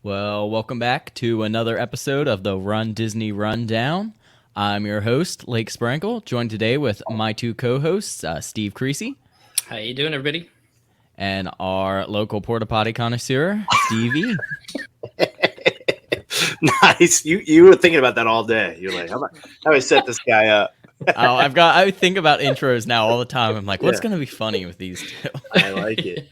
Well, welcome back to another episode of the Run Disney Rundown. I'm your host, Lake Sprankle, joined today with my two co-hosts, Steve Creasy. How you doing, everybody? And our local porta potty connoisseur, Stevie. Nice. You were thinking about that all day. You're like, how do I set this guy up? I think about intros now all the time. I'm like, what's going to be funny with these two? I like it.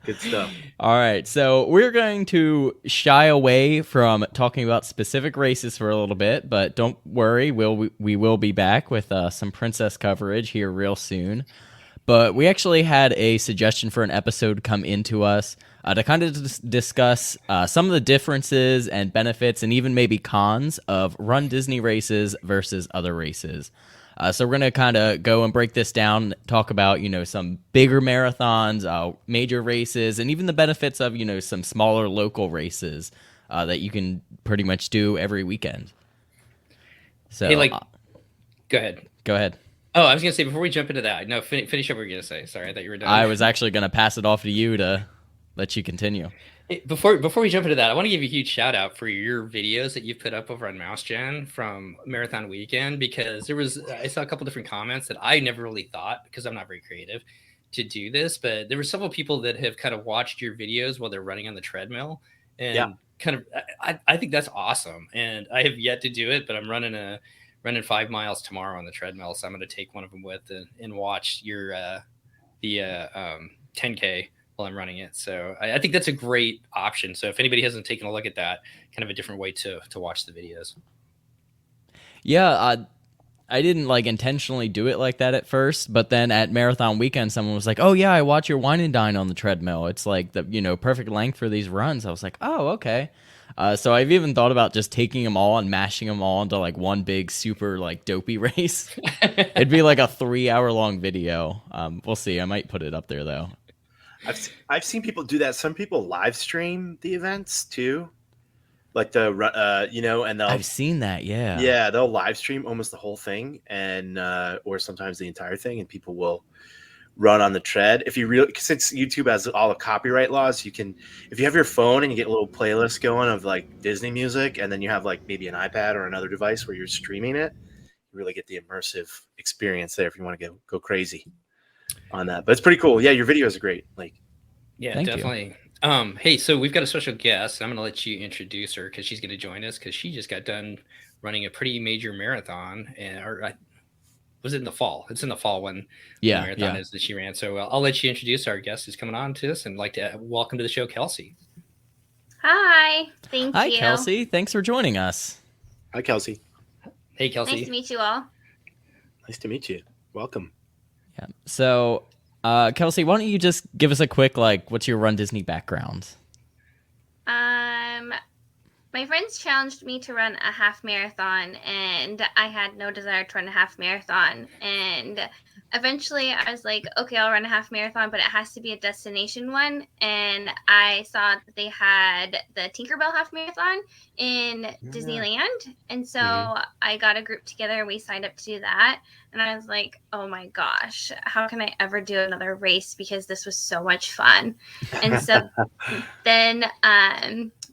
Good stuff. All right, so we're going to shy away from talking about specific races for a little bit, but don't worry, we will be back with some princess coverage here real soon. But we actually had a suggestion for an episode come into us to kind of discuss some of the differences and benefits and even maybe cons of Run Disney races versus other races. So we're going to kind of go and break this down, talk about, some bigger marathons, major races, and even the benefits of, some smaller local races that you can pretty much do every weekend. So, hey, go ahead. Go ahead. Oh, I was going to say, before we jump into that, no, finish up what you were going to say. Sorry, I thought you were done. I was actually going to pass it off to you to let you continue. Before we jump into that, I want to give you a huge shout out for your videos that you've put up over on MouseGen from Marathon Weekend, because I saw a couple different comments that I never really thought, because I'm not very creative, to do this, but there were several people that have kind of watched your videos while they're running on the treadmill, and I think that's awesome. And I have yet to do it, but I'm running 5 miles tomorrow on the treadmill, so I'm going to take one of them with and watch your the 10K. While I'm running it. So I think that's a great option. So if anybody hasn't taken a look at that, kind of a different way to watch the videos. Yeah, I didn't intentionally do it like that at first, but then at Marathon Weekend, someone was like, "Oh yeah, I watch your Wine and Dine on the treadmill. It's like the perfect length for these runs." I was like, "Oh, okay." So I've even thought about just taking them all and mashing them all into one big super dopey race. It'd be like a 3-hour long video. We'll see. I might put it up there though. I've seen people do that. Some people live stream the events too, like and they'll. I've seen that. Yeah, they'll live stream almost the whole thing, and or sometimes the entire thing, and people will run on the tread. Since YouTube has all the copyright laws, you can, if you have your phone and you get a little playlist going of Disney music, and then you have maybe an iPad or another device where you're streaming it, you really get the immersive experience there if you want to go crazy on that. But it's pretty cool. Yeah, your videos are great. Yeah, Thank definitely. You. Hey, so we've got a special guest. I'm going to let you introduce her because she's going to join us because she just got done running a pretty major marathon. Was it in the fall? It's in the fall when the marathon is that she ran. So I'll let you introduce our guest who's coming on to us, and like to welcome to the show, Kelsey. Hi. Thank you. Hi, Kelsey. Thanks for joining us. Hi, Kelsey. Hey, Kelsey. Nice to meet you all. Nice to meet you. Welcome. Yeah. So, Kelsey, why don't you just give us a quick, what's your Run Disney background? My friends challenged me to run a half marathon, and I had no desire to run a half marathon. And eventually I was like, okay, I'll run a half marathon, but it has to be a destination one. And I saw that they had the Tinkerbell half marathon in Disneyland. And so I got a group together and we signed up to do that. And I was like, oh my gosh, how can I ever do another race? Because this was so much fun. And so then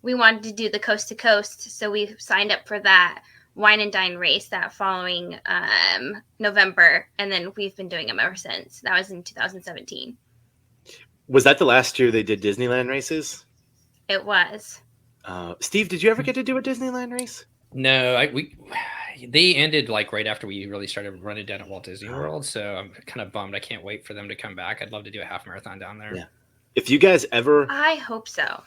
we wanted to do the coast to coast. So we signed up for that Wine and Dine race that following November. And then we've been doing them ever since. That was in 2017. Was that the last year they did Disneyland races? It was. Steve, did you ever get to do a Disneyland race? No, they ended right after we really started running down at Walt Disney World. So I'm kind of bummed. I can't wait for them to come back. I'd love to do a half marathon down there. Yeah. If you guys ever, I hope so.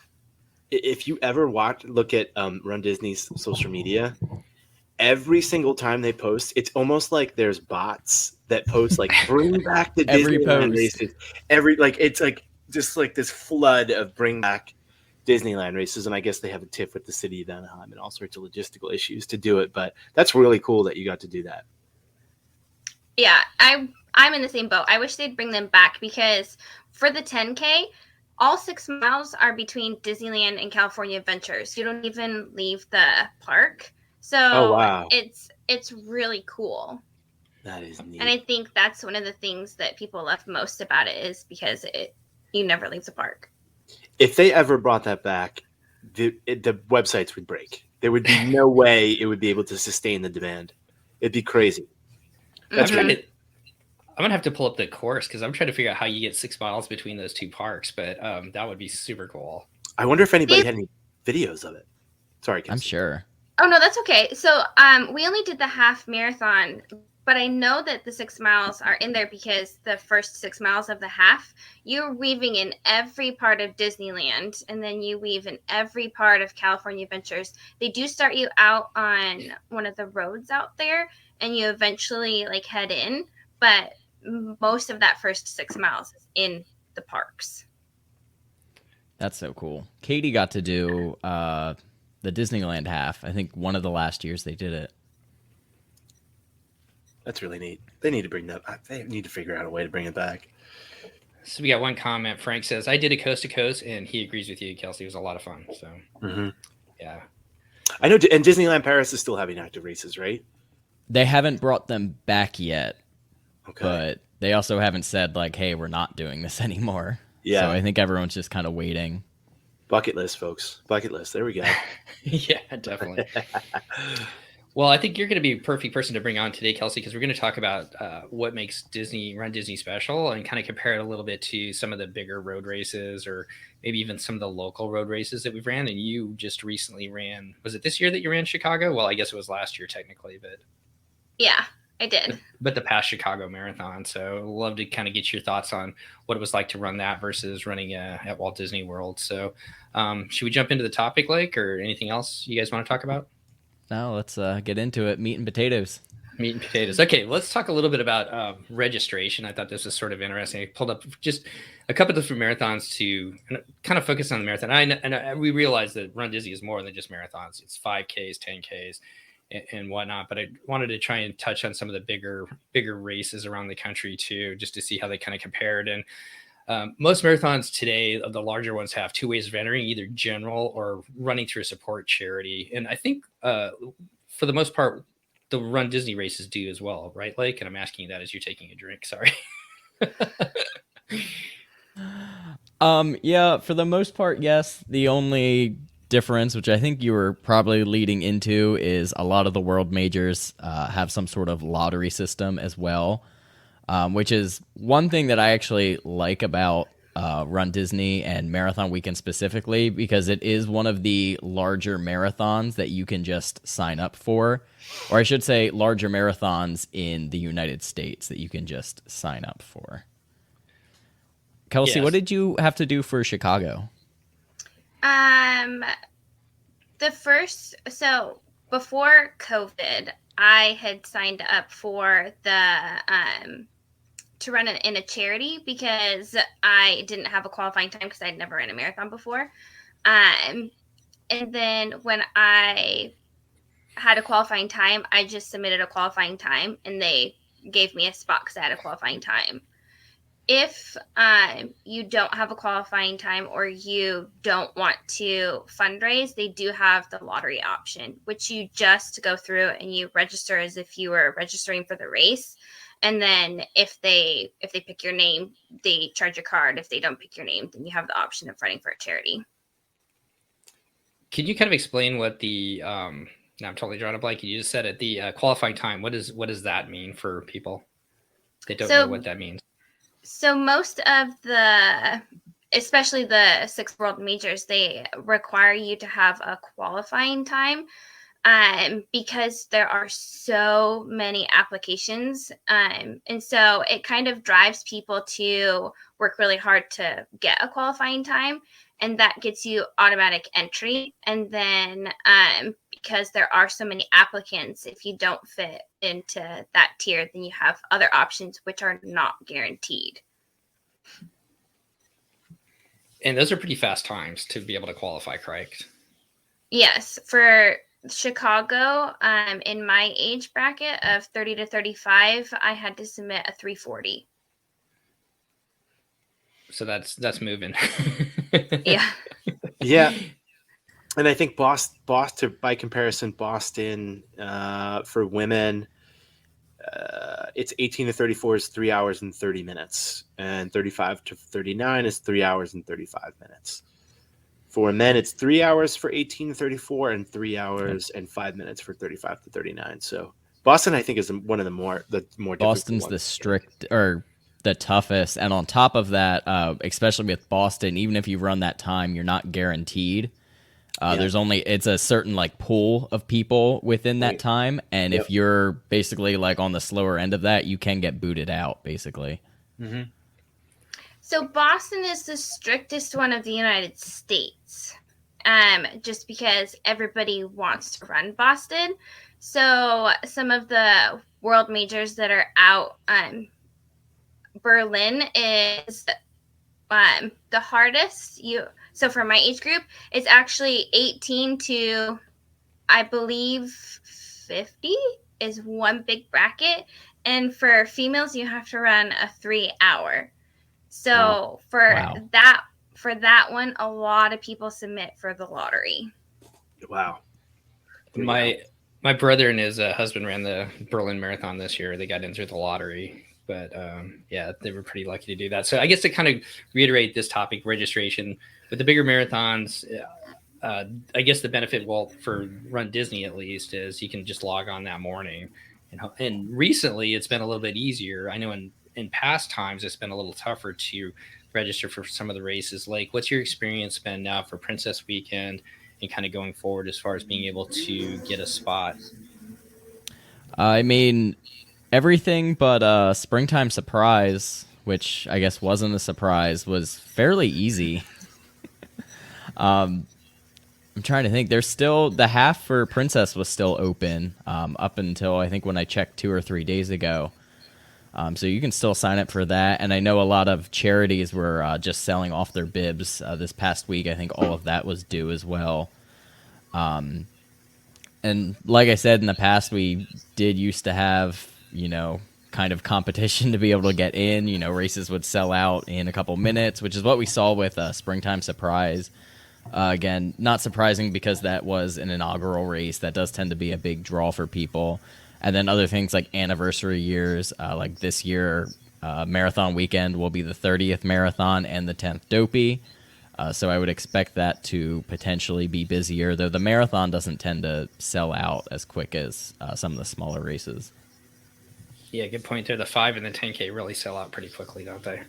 If you ever look at Run Disney's social media, every single time they post, it's almost like there's bots that post bring back the Disneyland races. It's just this flood of bring back Disneyland races, and I guess they have a tiff with the city of Anaheim and all sorts of logistical issues to do it. But that's really cool that you got to do that. Yeah, I'm in the same boat. I wish they'd bring them back because for the 10K, all 6 miles are between Disneyland and California Adventures. You don't even leave the park. So Oh, wow. it's really cool. That is neat. And I think that's one of the things that people love most about it is because you never leave the park. If they ever brought that back, the websites would break. There would be no way it would be able to sustain the demand. It'd be crazy. That's I'm right. gonna have to pull up the course because I'm trying to figure out how you get 6 miles between those two parks. But that would be super cool. I wonder if anybody had any videos of it. Sorry, I'm Kelsey. sure. Oh no, that's okay. So we only did the half marathon, but I know that the 6 miles are in there because the first 6 miles of the half, you're weaving in every part of Disneyland, and then you weave in every part of California Adventures. They do start you out on one of the roads out there, and you eventually like head in, but most of that first 6 miles is in the parks. That's so cool. Katie got to do the Disneyland half. I think one of the last years they did it. That's really neat. They need to bring that. They need to figure out a way to bring it back. So we got one comment. Frank says, "I did a coast to coast," and he agrees with you, Kelsey. It was a lot of fun. So, yeah, I know. And Disneyland Paris is still having active races, right? They haven't brought them back yet, Okay. but they also haven't said like, "Hey, we're not doing this anymore." Yeah. So I think everyone's just kind of waiting. Bucket list, folks. Bucket list. There we go. yeah, definitely. Well, I think you're going to be a perfect person to bring on today, Kelsey, because we're going to talk about what makes Run Disney special and kind of compare it a little bit to some of the bigger road races or maybe even some of the local road races that we've ran. And you just recently ran, was it this year that you ran Chicago? Well, I guess it was last year technically, but Yeah, I did. But the past Chicago Marathon. So I'd love to kind of get your thoughts on what it was like to run that versus running at Walt Disney World. So should we jump into the topic, Lake, or anything else you guys want to talk about? Now let's get into it. Meat and potatoes. Meat and potatoes. Okay, let's talk a little bit about registration. I thought this was sort of interesting. I pulled up just a couple of different marathons to kind of focus on the marathon. We realize that Run Disney is more than just marathons. It's 5Ks, 10Ks, and whatnot. But I wanted to try and touch on some of the bigger races around the country too, just to see how they kind of compared. And most marathons today, the larger ones, have two ways of entering, either general or running through a support charity. And I think for the most part, the Run Disney races do as well, right, Lake? And I'm asking you that as you're taking a drink. Sorry. Yeah, for the most part, yes. The only difference, which I think you were probably leading into, is a lot of the world majors have some sort of lottery system as well. Which is one thing that I actually like about Run Disney and Marathon Weekend specifically, because it is one of the larger marathons that you can just sign up for. Or I should say larger marathons in the United States that you can just sign up for. Kelsey, Yes. What did you have to do for Chicago? So before COVID, I had signed up for the to run in a charity because I didn't have a qualifying time because I'd never ran a marathon before. And then when I had a qualifying time, I just submitted a qualifying time and they gave me a spot because I had a qualifying time. If you don't have a qualifying time or you don't want to fundraise, they do have the lottery option, which you just go through and you register as if you were registering for the race. And then if they pick your name, they charge a card. If they don't pick your name, then you have the option of running for a charity. Can you kind of explain what the now I'm totally drawing a blank. You just said it. The qualifying time. What does that mean for people that don't know what that means? So most of especially the 6 world majors, they require you to have a qualifying time because there are so many applications. And so it kind of drives people to work really hard to get a qualifying time. And that gets you automatic entry. And then because there are so many applicants, if you don't fit into that tier, then you have other options which are not guaranteed. And those are pretty fast times to be able to qualify, correct? Yes. For Chicago, in my age bracket of 30 to 35, I had to submit a 3:40. So that's moving. Yeah. Yeah. And I think Boston, by comparison, Boston for women, it's 18 to 34 is 3 hours and 30 minutes, and 35 to 39 is 3 hours and 35 minutes. For men, it's 3 hours for 18 to 34 and 3 hours and 5 minutes for 35 to 39. So Boston, I think, is one of the more difficult Boston's ones. the strict or the toughest, and on top of that, especially with Boston, even if you run that time, you're not guaranteed. There's only it's a certain like pool of people within that Right. time, and Yep. if you're basically like on the slower end of that, you can get booted out basically. Mm-hmm. So Boston is the strictest one of the United States, just because everybody wants to run Boston. So some of the world majors that are out, Berlin is the hardest. So for my age group, it's actually 18 to, I believe, 50 is one big bracket, and for females, you have to run a 3 hour. So Wow. for that one, a lot of people submit for the lottery. Wow. My brother and his husband ran the Berlin Marathon this year. They got in through the lottery, but yeah, they were pretty lucky to do that. So I guess to kind of reiterate this topic, registration with the bigger marathons, I guess the benefit, well, for Run Disney at least, is you can just log on that morning. And recently, it's been a little bit easier. I know in past times, it's been a little tougher to register for some of the races. Like, what's your experience been now for Princess Weekend and kind of going forward as far as being able to get a spot? I mean, everything but Springtime Surprise, which I guess wasn't a surprise, was fairly easy. I'm trying to think. There's still the half for Princess was still open up until I think when I checked 2 or 3 days ago. So you can still sign up for that. And I know a lot of charities were just selling off their bibs this past week. I think all of that was due as well. And like I said in the past, we did used to have, kind of competition to be able to get in. Races would sell out in a couple minutes, which is what we saw with Springtime Surprise. Again, not surprising because that was an inaugural race. That does tend to be a big draw for people. And then other things like anniversary years, like this year, Marathon Weekend will be the 30th marathon and the 10th Dopey. So I would expect that to potentially be busier, though the marathon doesn't tend to sell out as quick as some of the smaller races. Yeah, good point there. The 5 and the 10K really sell out pretty quickly, don't they?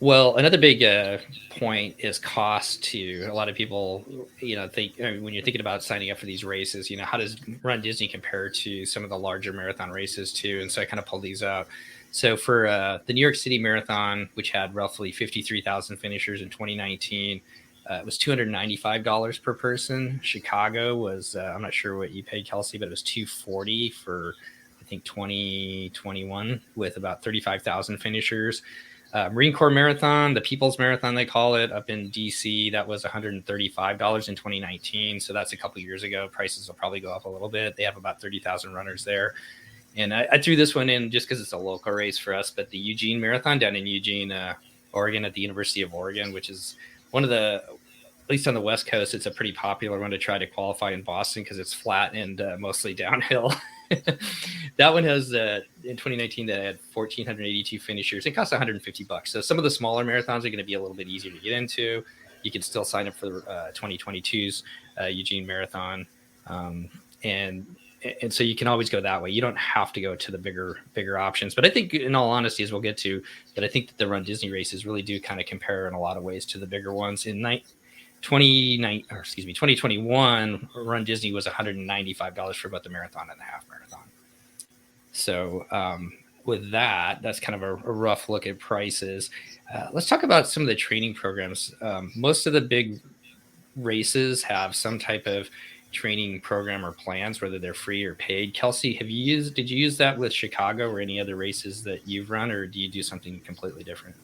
Well, another big point is cost too. A lot of people, think when you're thinking about signing up for these races, how does Run Disney compare to some of the larger marathon races too? And so I kind of pulled these out. So for the New York City Marathon, which had roughly 53,000 finishers in 2019, it was $295 per person. Chicago was, I'm not sure what you paid, Kelsey, but it was $240 for, I think, 2021 with about 35,000 finishers. Marine Corps Marathon, the People's Marathon, they call it, up in DC, that was $135 in 2019. So that's a couple years ago. Prices will probably go up a little bit. They have about 30,000 runners there. And I threw this one in just because it's a local race for us, but the Eugene Marathon down in Eugene, Oregon, at the University of Oregon, which is one of the, at least on the West Coast, it's a pretty popular one to try to qualify in Boston because it's flat and mostly downhill. That one has in 2019 that had 1,482 finishers. It costs $150. So some of the smaller marathons are going to be a little bit easier to get into. You can still sign up for the 2022's Eugene Marathon, and so you can always go that way. You don't have to go to the bigger options. But I think, in all honesty, as we'll get to, that I think that the Run Disney races really do kind of compare in a lot of ways to the bigger ones. In 2021, Run Disney was $195 for both the marathon and the half marathon. So with that, that's kind of a rough look at prices. Let's talk about some of the training programs. Most of the big races have some type of training program or plans, whether they're free or paid. Kelsey, did you use that with Chicago or any other races that you've run, or do you do something completely different?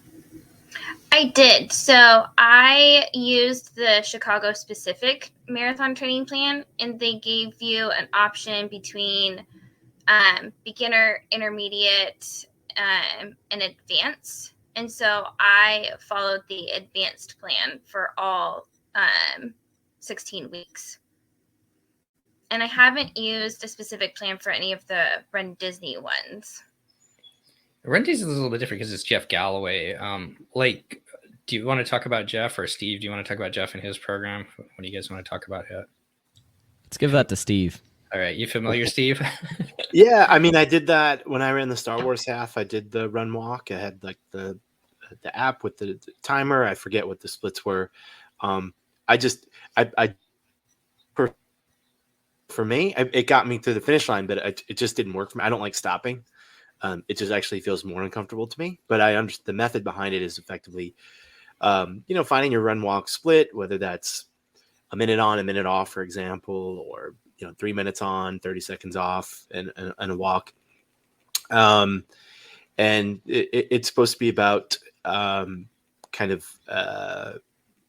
I did. So I used the Chicago specific marathon training plan, and they gave you an option between beginner, intermediate, and advanced. And so I followed the advanced plan for all 16 weeks. And I haven't used a specific plan for any of the Run Disney ones. Run Disney is a little bit different because it's Jeff Galloway. Like, do you want to talk about Jeff, or Steve? Do you want to talk about Jeff and his program? What do you guys want to talk about yet? Let's give that to Steve. All right, you familiar, Steve? Yeah, I mean, I did that when I ran the Star Wars half. I did the run walk. I had like the app with the timer. I forget what the splits were. For me, it got me to the finish line, but it just didn't work for me. I don't like stopping. It just actually feels more uncomfortable to me. But I understand the method behind it is effectively, finding your run walk split, whether that's a minute on, a minute off, for example, or 3 minutes on, 30 seconds off, and a walk. And it's supposed to be about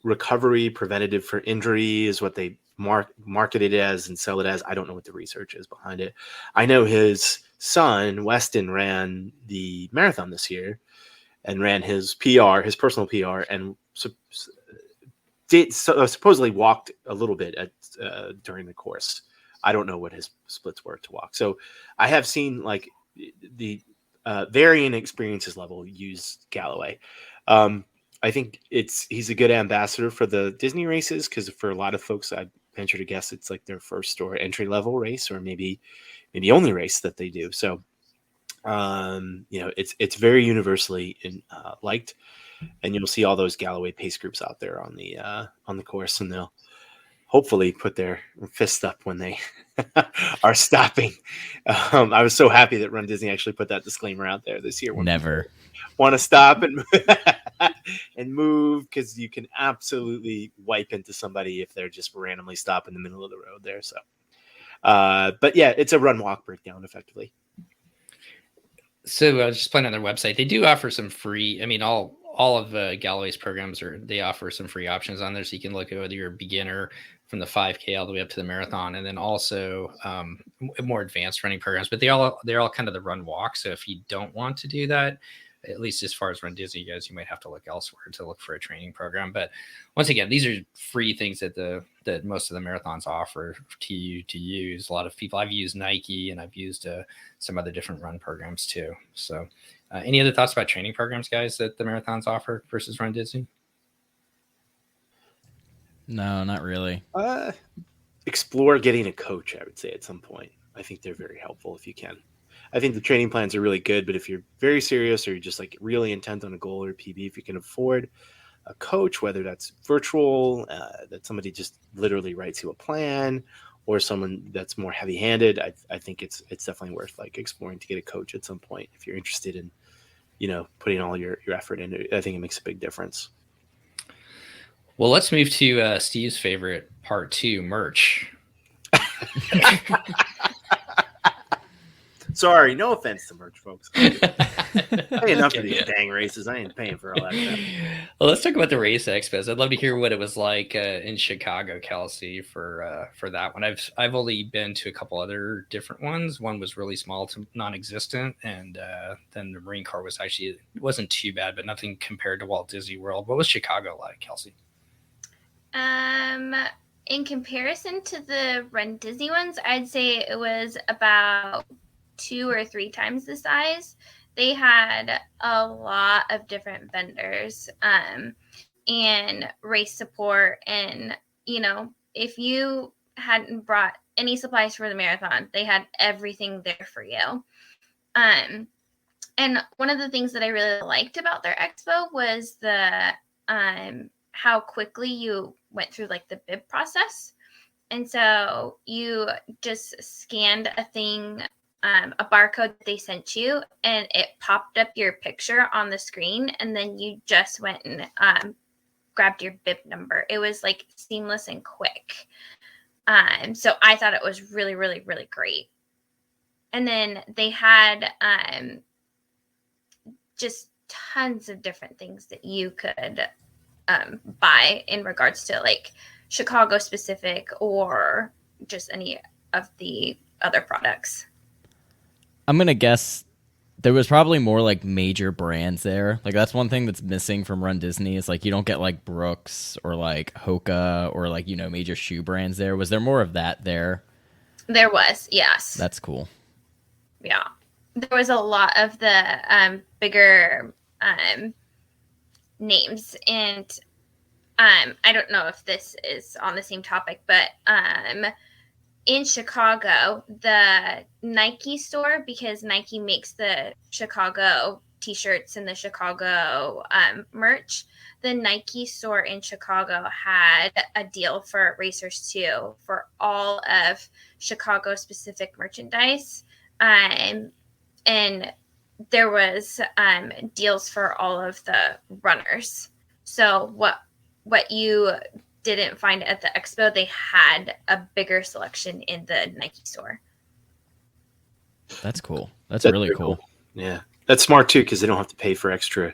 recovery, preventative for injury is what they market it as and sell it as. I don't know what the research is behind it. I know his son Weston ran the marathon this year and ran his PR, his personal PR, and supposedly walked a little bit during the course. I don't know what his splits were to walk. So I have seen like the varying experiences level use Galloway. I think he's a good ambassador for the Disney races, because for a lot of folks, I venture to guess it's like their first or entry level race, or maybe only race that they do. So, it's very universally liked, and you'll see all those Galloway pace groups out there on the course, and they'll hopefully put their fist up when they are stopping. I was so happy that Run Disney actually put that disclaimer out there this year. Never Want to stop and move, because you can absolutely wipe into somebody if they're just randomly stop in the middle of the road there. So, but yeah, it's a run walk breakdown effectively. So I was just playing on their website. They do offer some free. I mean, all of Galloway's programs they offer some free options on there, so you can look at whether you're a beginner from the 5K all the way up to the marathon, and then also more advanced running programs. But they're all kind of the run walk. So if you don't want to do that, at least as far as Run Disney goes, you might have to look elsewhere to look for a training program. But once again, these are free things that most of the marathons offer to you to use. A lot of people, I've used Nike, and I've used some other different run programs too. So any other thoughts about training programs, guys, that the marathons offer versus Run Disney? No, not really. Explore getting a coach, I would say, at some point. I think they're very helpful if you can. I think the training plans are really good, but if you're very serious, or you're just like really intent on a goal or PB, if you can afford a coach, whether that's virtual, that somebody just literally writes you a plan, or someone that's more heavy-handed, I think it's definitely worth like exploring to get a coach at some point if you're interested in, putting all your effort into it. I think it makes a big difference. Well, let's move to Steve's favorite part 2, merch. Sorry, no offense to merch, folks. I pay enough for these dang races. I ain't paying for all that stuff. Well, let's talk about the race expos. I'd love to hear what it was like in Chicago, Kelsey, for that one. I've only been to a couple other different ones. One was really small to non-existent, and then the Marine Corps wasn't too bad, but nothing compared to Walt Disney World. What was Chicago like, Kelsey? In comparison to the Run Disney ones, I'd say it was about 2 or 3 times the size. They had a lot of different vendors and race support, and if you hadn't brought any supplies for the marathon, they had everything there for you. And one of the things that I really liked about their expo was the how quickly you went through like the bib process. And so you just scanned a thing, a barcode they sent you, and it popped up your picture on the screen, and then you just went and grabbed your bib number. It was like seamless and quick. So I thought it was really, really, really great. And then they had just tons of different things that you could buy in regards to like Chicago specific or just any of the other products. I'm going to guess there was probably more like major brands there. Like that's one thing that's missing from Run Disney is like you don't get like Brooks or like Hoka or like, you know, major shoe brands there. Was there more of that there? There was, yes. That's cool. Yeah. There was a lot of the bigger names, and I don't know if this is on the same topic, but in Chicago, the Nike store, because Nike makes the Chicago t-shirts and the Chicago merch, the Nike store in Chicago had a deal for Racers 2 for all of Chicago specific merchandise. And there was deals for all of the runners. So what you didn't find at the expo, they had a bigger selection in the Nike store. That's cool. That's really cool. Yeah, that's smart too, because they don't have to pay for extra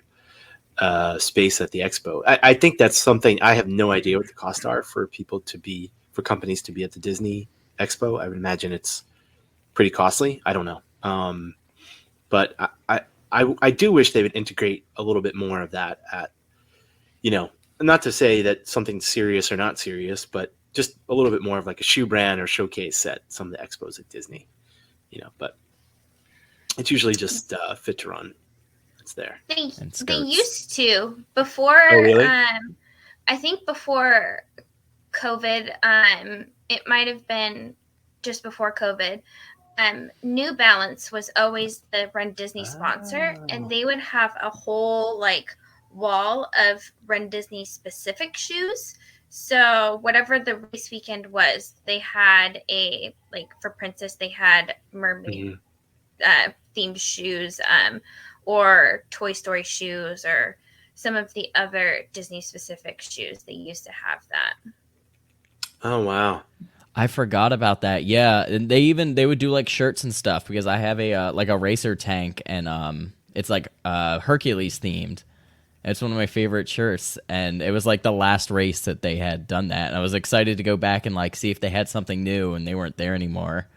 space at the expo. I think that's something. I have no idea what the costs are for companies to be at the Disney Expo. I would imagine it's pretty costly. I don't know. But I do wish they would integrate a little bit more of that at, you know, not to say that something's serious or not serious, but just a little bit more of like a shoe brand or showcase at some of the expos at Disney, you know, but it's usually just Fit to Run. It's there. They used to before. Oh, really? I think before COVID, it might have been just before COVID. New Balance was always the Run Disney sponsor, and they would have a whole like wall of Run Disney specific shoes. So whatever the race weekend was, they had a, like for Princess, they had mermaid themed shoes, or Toy Story shoes, or some of the other Disney specific shoes. They used to have that. Oh, wow. I forgot about that. Yeah, and they would do like shirts and stuff, because I have a like a racer tank, and it's like Hercules themed. It's one of my favorite shirts, and it was like the last race that they had done that, and I was excited to go back and like see if they had something new, and they weren't there anymore.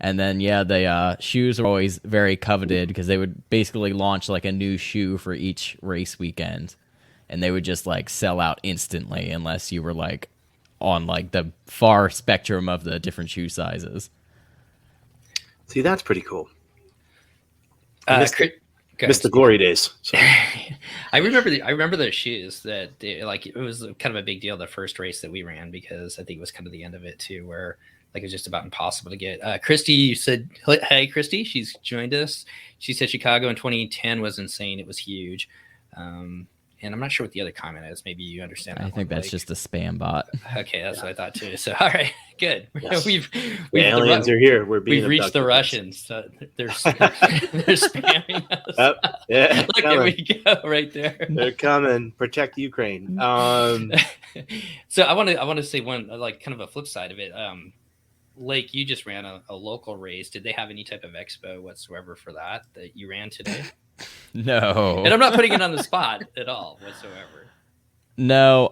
And then yeah, the shoes were always very coveted, because they would basically launch like a new shoe for each race weekend, and they would just like sell out instantly unless you were like on like the far spectrum of the different shoe sizes. See, that's pretty cool. Missed the glory days. So. I remember those shoes that like it was kind of a big deal the first race that we ran, because I think it was kind of the end of it too, where like it was just about impossible to get. Christy, you said, hey Christy, she's joined us. She said Chicago in 2010 was insane. It was huge. And I'm not sure what the other comment is. Maybe you understand. I think that's just a spam bot. Okay, that's what I thought too. So, all right, good. Yes. We've aliens are here. We've reached the Russians. So they're spamming us. Yeah, look, there we go, right there. They're coming. Protect Ukraine. So I want to say one, like kind of a flip side of it. Lake, you just ran a local race. Did they have any type of expo whatsoever for that you ran today? No. And I'm not putting it on the spot at all whatsoever. No.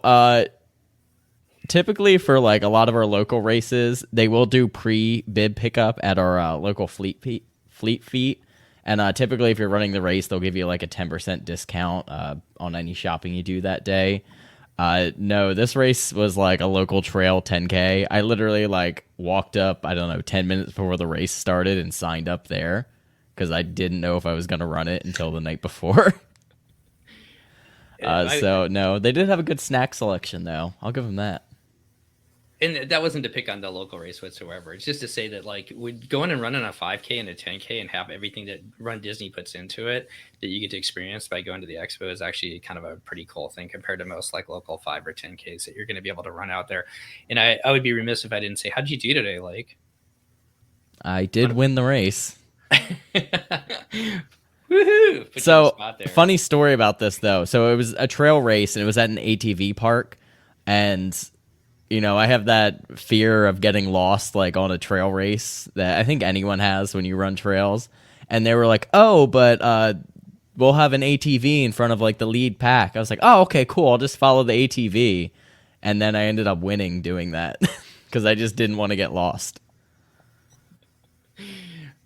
Typically for like a lot of our local races, they will do pre-bib pickup at our local Fleet Feet. And typically if you're running the race, they'll give you like a 10% discount on any shopping you do that day. No, this race was like a local trail 10K. I literally like walked up, 10 minutes before the race started and signed up there, because I didn't know if I was going to run it until the night before. So, no, they did have a good snack selection, though. I'll give them that. And that wasn't to pick on the local race whatsoever. It's just to say that, like, going and running a 5K and a 10K and have everything that Run Disney puts into it that you get to experience by going to the expo is actually kind of a pretty cool thing compared to most, like, local 5 or 10Ks that you're going to be able to run out there. And I would be remiss if I didn't say, how'd you do today, Lake? I did win the race. Woohoo! So, funny story about this, though. So, it was a trail race, and it was at an ATV park. And, you know, I have that fear of getting lost, like, on a trail race that I think anyone has when you run trails. And they were like, oh, but we'll have an ATV in front of, like, the lead pack. I was like, oh, okay, cool. I'll just follow the ATV. And then I ended up winning doing that because I just didn't want to get lost.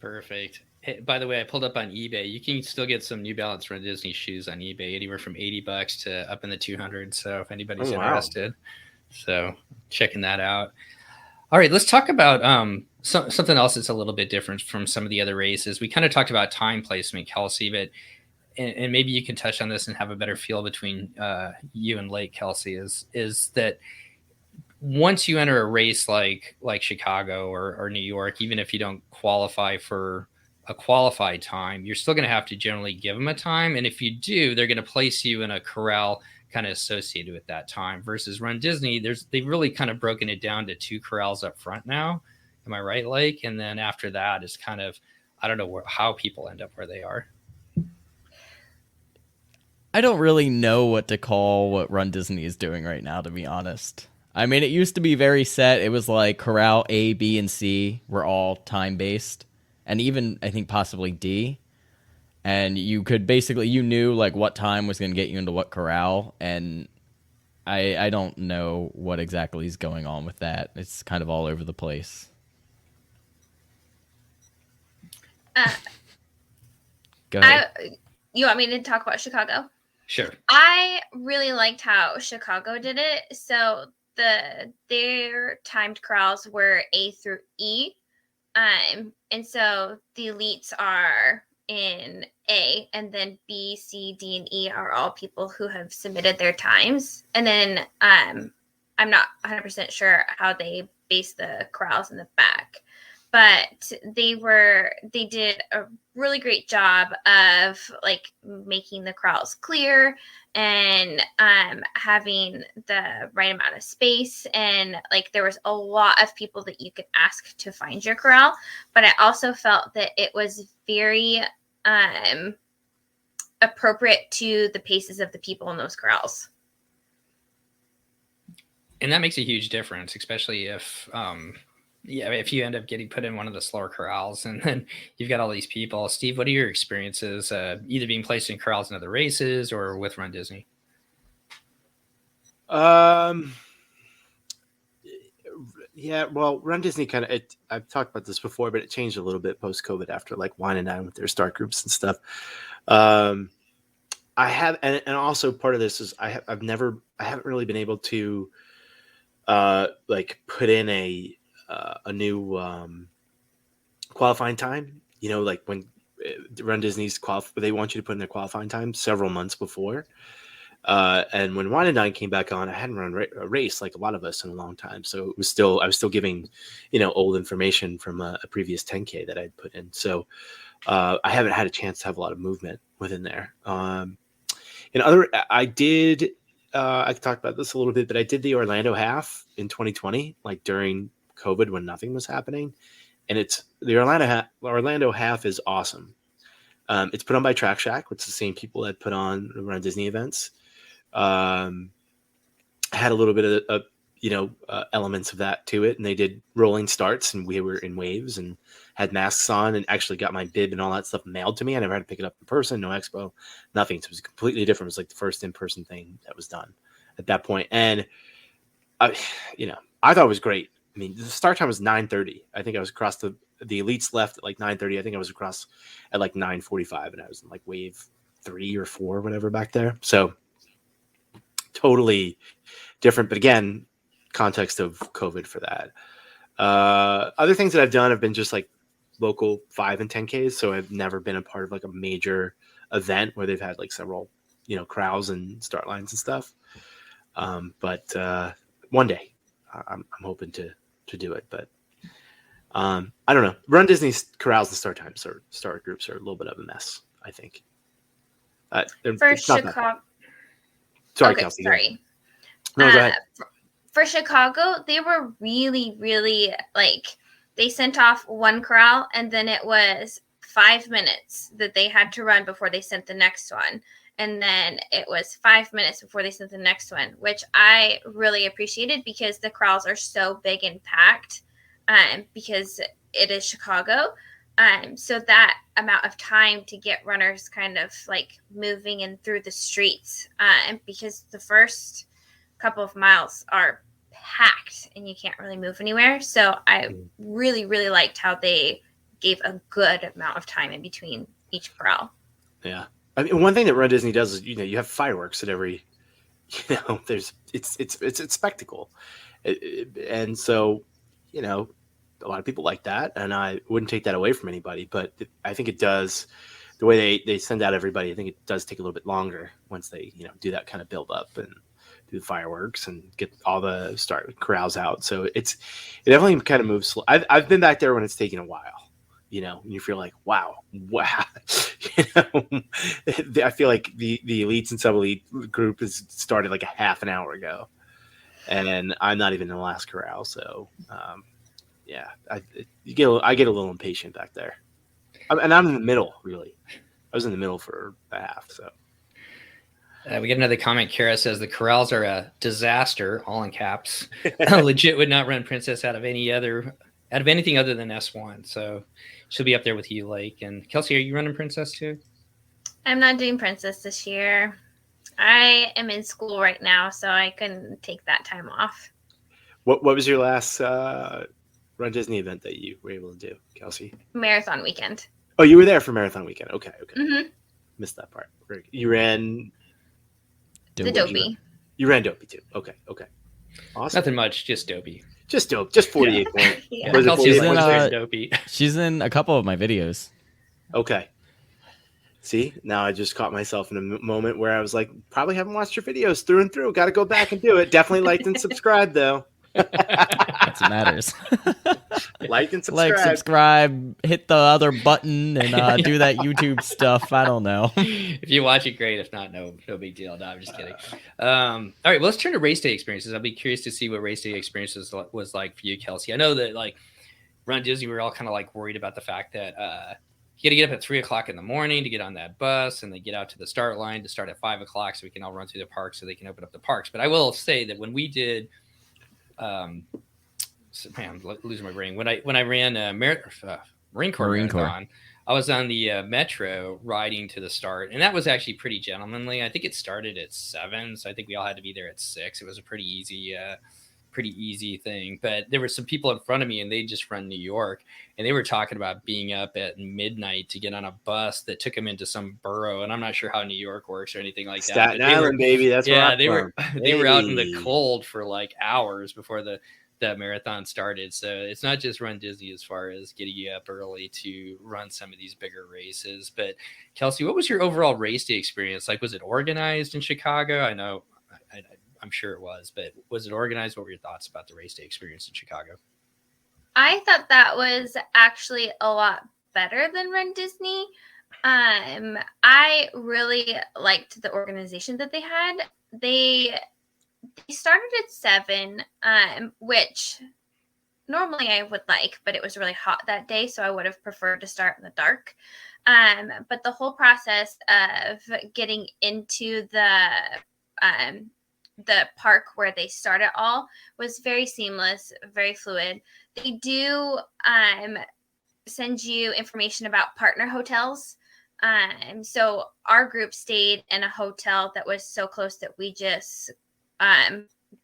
Perfect. Hey, by the way, I pulled up on eBay. You can still get some New Balance Run Disney shoes on eBay, anywhere from $80 to up in the 200s. So if anybody's interested, so checking that out. All right, let's talk about something else that's a little bit different from some of the other races. We kind of talked about time placement, Kelsey, but and maybe you can touch on this and have a better feel between you and Lake, Kelsey. Is that once you enter a race like Chicago or New York, even if you don't qualify for a qualified time, you're still going to have to generally give them a time. And if you do, they're going to place you in a corral kind of associated with that time. Versus Run Disney, they've really kind of broken it down to 2 corrals up front now. Am I right, Lake? And then after that is kind of, I don't know how people end up where they are. I don't really know what to call what Run Disney is doing right now, to be honest. I mean, it used to be very set. It was like corral A, B, and C were all time-based. And even, I think, possibly D. And you could basically, you knew like what time was going to get you into what corral. And I don't know what exactly is going on with that. It's kind of all over the place. Go ahead. You want me to talk about Chicago? Sure. I really liked how Chicago did it. So their timed corrals were A through E. And so the elites are in A, and then B, C, D, and E are all people who have submitted their times. And then I'm not 100% sure how they base the corrals in the back, but they did a really great job of like making the corrals clear and having the right amount of space. And like there was a lot of people that you could ask to find your corral, but I also felt that it was very appropriate to the paces of the people in those corrals. And that makes a huge difference, especially if if you end up getting put in one of the slower corrals and then you've got all these people. Steve, what are your experiences either being placed in corrals in other races or with Run Disney? Yeah, well, Run Disney kind of, I've talked about this before, but it changed a little bit post-COVID after like Wine and Dine with their start groups and stuff. I have, and also part of this is I haven't really been able to like put in a new qualifying time. You know, like when Run Disney's they want you to put in their qualifying time several months before. And when Wine and Dine came back on, I hadn't run a race like a lot of us in a long time. So I was still giving, old information from a previous 10K that I'd put in. So I haven't had a chance to have a lot of movement within there. I talked about this a little bit, but I did the Orlando half in 2020, like during COVID when nothing was happening. And the Orlando half is awesome. It's put on by Track Shack, which is the same people that put on Run Disney events. Had a little bit of elements of that to it, and they did rolling starts, and we were in waves and had masks on, and actually got my bib and all that stuff mailed to me. I never had to pick it up in person, no expo, nothing. So it was completely different. It was like the first in-person thing that was done at that point, and I thought it was great. I mean, the start time was 9:30. I think I was across the elites left at like 9:30. I think I was across at like 9:45, and I was in like wave 3 or 4, whatever back there. So totally different, but again, context of COVID for that. Other things that I've done have been just like local 5 and 10Ks. So I've never been a part of like a major event where they've had like several, crowds and start lines and stuff. But one day I'm hoping to do it, but I don't know. Run Disney's corrals and start groups are a little bit of a mess, I think. For Chicago. Sorry, okay, Kelsey. Sorry. No, go ahead. For Chicago, they were really, really they sent off one corral, and then it was 5 minutes that they had to run before they sent the next one. And then it was 5 minutes before they sent the next one, which I really appreciated because the corrals are so big and packed because it is Chicago. So that amount of time to get runners kind of like moving and through the streets because the first couple of miles are packed and you can't really move anywhere. So I really, really liked how they gave a good amount of time in between each corral. Yeah. I mean, one thing that Run Disney does is, you have fireworks at every, it's a spectacle. And so, a lot of people like that, and I wouldn't take that away from anybody, but I think it does, the way they send out everybody, I think it does take a little bit longer once they, do that kind of build up and do the fireworks and get all the corrals out. So it definitely kind of moves slow. I've been back there when it's taking a while, and you feel like, wow. I feel like the elites and sub-elite group has started like a half an hour ago, and I'm not even in the last corral. So, I get a little impatient back there, and I'm in the middle. Really, I was in the middle for a half. So we get another comment. Kara says the corrals are a disaster, all in caps. Legit would not run Princess out of anything other than S1. So she'll be up there with you, Lake. And Kelsey, are you running Princess too? I'm not doing Princess this year. I am in school right now, so I couldn't take that time off. What was your last Run Disney event that you were able to do, Kelsey? Marathon weekend. Oh, you were there for Marathon weekend. Okay. Mm-hmm. Missed that part. You ran the Dopey. You ran Dopey too. Okay. Awesome. Nothing much, just Dopey. Just dope. Just 48 points. Yeah. Dopey. She's in a couple of my videos. Okay. See, now I just caught myself in a moment where I was like, probably haven't watched your videos through and through. Got to go back and do it. Definitely liked and subscribed, though. That's what matters. Like and subscribe. Like, subscribe, hit the other button, and do that YouTube stuff. I don't know. If you watch it, great. If not, no big deal. No, I'm just kidding. All right, well, let's turn to race day experiences. I'll be curious to see what race day experiences was like for you, Kelsey. I know that like Run Disney, we were all kind of like worried about the fact that you got to get up at 3:00 in the morning to get on that bus, and then get out to the start line to start at 5:00 so we can all run through the park so they can open up the parks. But I will say that when we did, I'm losing my brain. When I ran Marine Corps Marathon, I was on the Metro riding to the start, and that was actually pretty gentlemanly. I think it started at 7, so I think we all had to be there at 6. It was a pretty easy thing. But there were some people in front of me, and they just run New York, and they were talking about being up at midnight to get on a bus that took them into some borough, and I'm not sure how New York works or anything like that. Staten Island, baby. That's where they were out in the cold for like hours before the marathon started. So it's not just Run Disney as far as getting you up early to run some of these bigger races. But Kelsey, what was your overall race day experience like? Was it organized in Chicago? I know I'm sure it was, but was it organized? What were your thoughts about the race day experience in Chicago? I thought that was actually a lot better than Run Disney. I really liked the organization that they had. They started at 7, which normally I would like, but it was really hot that day, so I would have preferred to start in the dark. But the whole process of getting into the park where they start it all was very seamless, very fluid. They do send you information about partner hotels. So our group stayed in a hotel that was so close that we just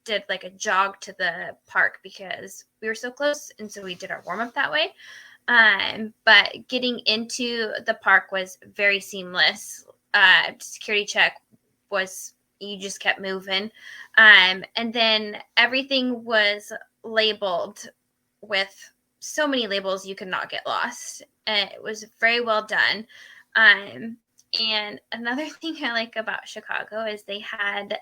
did like a jog to the park because we were so close, and so we did our warm-up that way. But getting into the park was very seamless. Security check was, you just kept moving. And then everything was labeled with so many labels you could not get lost. And it was very well done. And another thing I like about Chicago is they had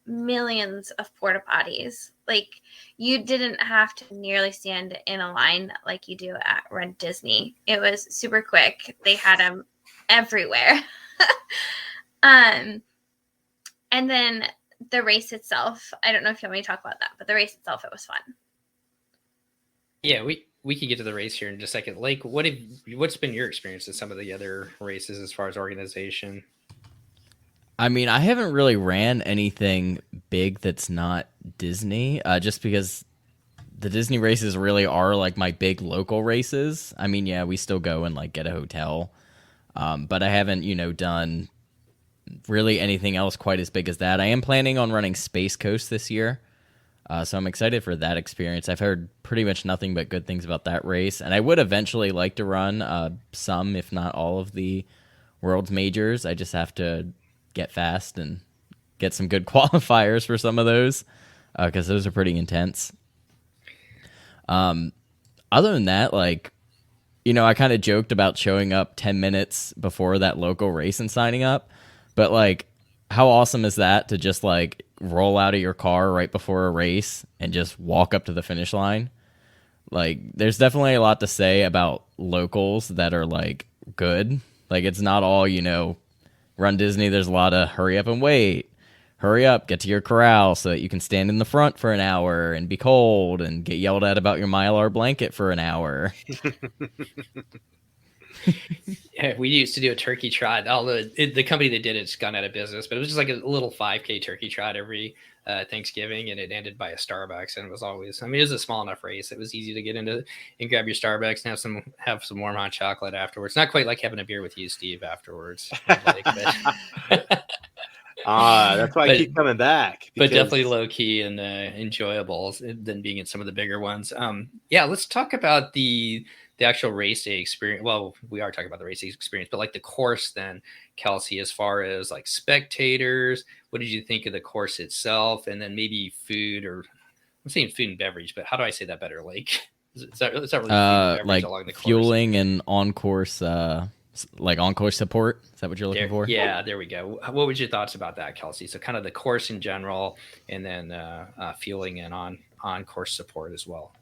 millions of porta potties. Like, you didn't have to nearly stand in a line like you do at Run Disney. It was super quick. They had them everywhere. And then the race itself, I don't know if you want me to talk about that, but the race itself, it was fun. Yeah, we can get to the race here in just a second. Lake, what's been your experience in some of the other races as far as organization? I mean, I haven't really ran anything big that's not Disney, just because the Disney races really are like my big local races. I mean, yeah, we still go and like get a hotel, but I haven't, done really anything else quite as big as that. I am planning on running Space Coast this year. So I'm excited for that experience. I've heard pretty much nothing but good things about that race, and I would eventually like to run some, if not all, of the world's majors. I just have to get fast and get some good qualifiers for some of those, because those are pretty intense. Other than that, like, I kind of joked about showing up 10 minutes before that local race and signing up, but like, how awesome is that to just like roll out of your car right before a race and just walk up to the finish line? Like, there's definitely a lot to say about locals that are like good. Like, it's not all, Run Disney. There's a lot of hurry up and wait. Hurry up, get to your corral so that you can stand in the front for an hour and be cold and get yelled at about your Mylar blanket for an hour. Yeah, we used to do a turkey trot. Although the company that did it's gone out of business, but it was just like a little 5K turkey trot every Thanksgiving, and it ended by a Starbucks. And it was always, it was a small enough race. It was easy to get into and grab your Starbucks and have some warm hot chocolate afterwards. Not quite like having a beer with you, Steve, afterwards. That's why I keep coming back. But definitely low key and enjoyable than being in some of the bigger ones. Let's talk about the actual race day experience. Well, we are talking about the race day experience, but like the course then, Kelsey, as far as like spectators, what did you think of the course itself? And then maybe food, or I'm saying food and beverage, but how do I say that better? Like, it's not really food and beverage like along the course. Fueling and on-course, like on-course support. Is that what you're looking for? Yeah, there we go. What was your thoughts about that, Kelsey? So kind of the course in general, and then fueling and on-course support as well.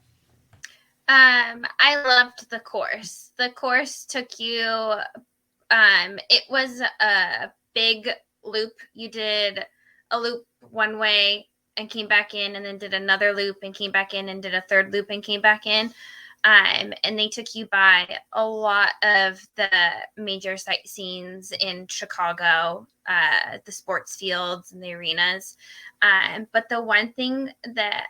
I loved the course. The course took you, it was a big loop. You did a loop one way and came back in, and then did another loop and came back in, and did a third loop and came back in. And they took you by a lot of the major sightseeings in Chicago, the sports fields and the arenas. But the one thing that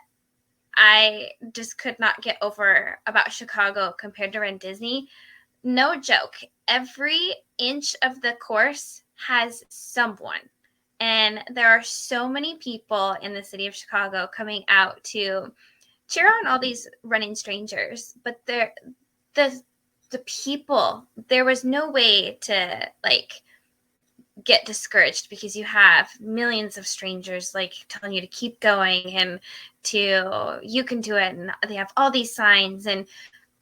I just could not get over about Chicago compared to Run Disney, no joke, every inch of the course has someone. And there are so many people in the city of Chicago coming out to cheer on all these running strangers. But the people, there was no way to like get discouraged, because you have millions of strangers like telling you to keep going and you can do it, and they have all these signs. And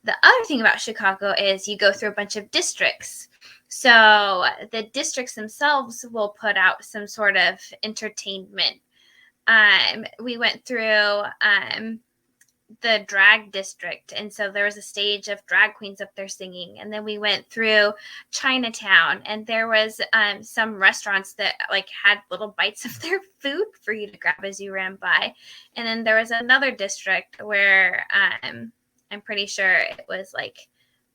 the other thing about Chicago is you go through a bunch of districts, so the districts themselves will put out some sort of entertainment. We went through the drag district, and so there was a stage of drag queens up there singing, and then we went through Chinatown, and there was some restaurants that like had little bites of their food for you to grab as you ran by. And then there was another district where I'm pretty sure it was like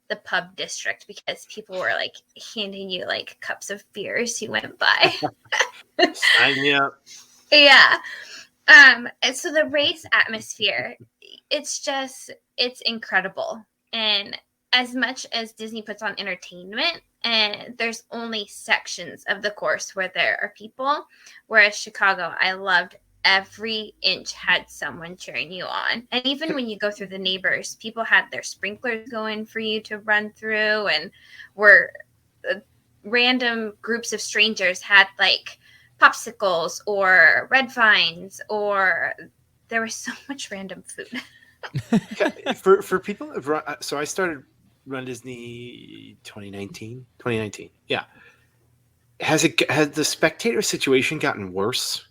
the pub district, because people were like handing you like cups of beer as you went by. Sign me up. Yeah. And so the race atmosphere, it's incredible. And as much as Disney puts on entertainment, and there's only sections of the course where there are people, whereas Chicago, I loved every inch had someone cheering you on. And even when you go through the neighbors, people had their sprinklers going for you to run through, and were random groups of strangers had like popsicles or red vines, or there was so much random food. for people, so I started Run Disney 2019. Yeah. Has the spectator situation gotten worse?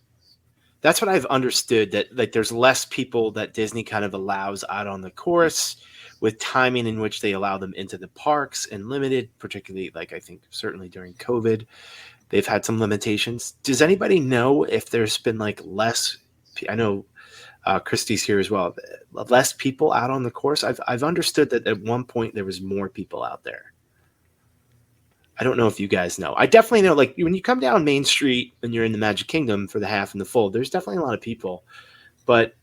That's what I've understood, that like there's less people that Disney kind of allows out on the course, with timing in which they allow them into the parks and limited, particularly like I think certainly during COVID, they've had some limitations. Does anybody know if there's been like less? I know Christy's here as well. Less people out on the course. I've understood that at one point there was more people out there. I don't know if you guys know. I definitely know, like when you come down Main Street and you're in the Magic Kingdom for the half and the full, there's definitely a lot of people. But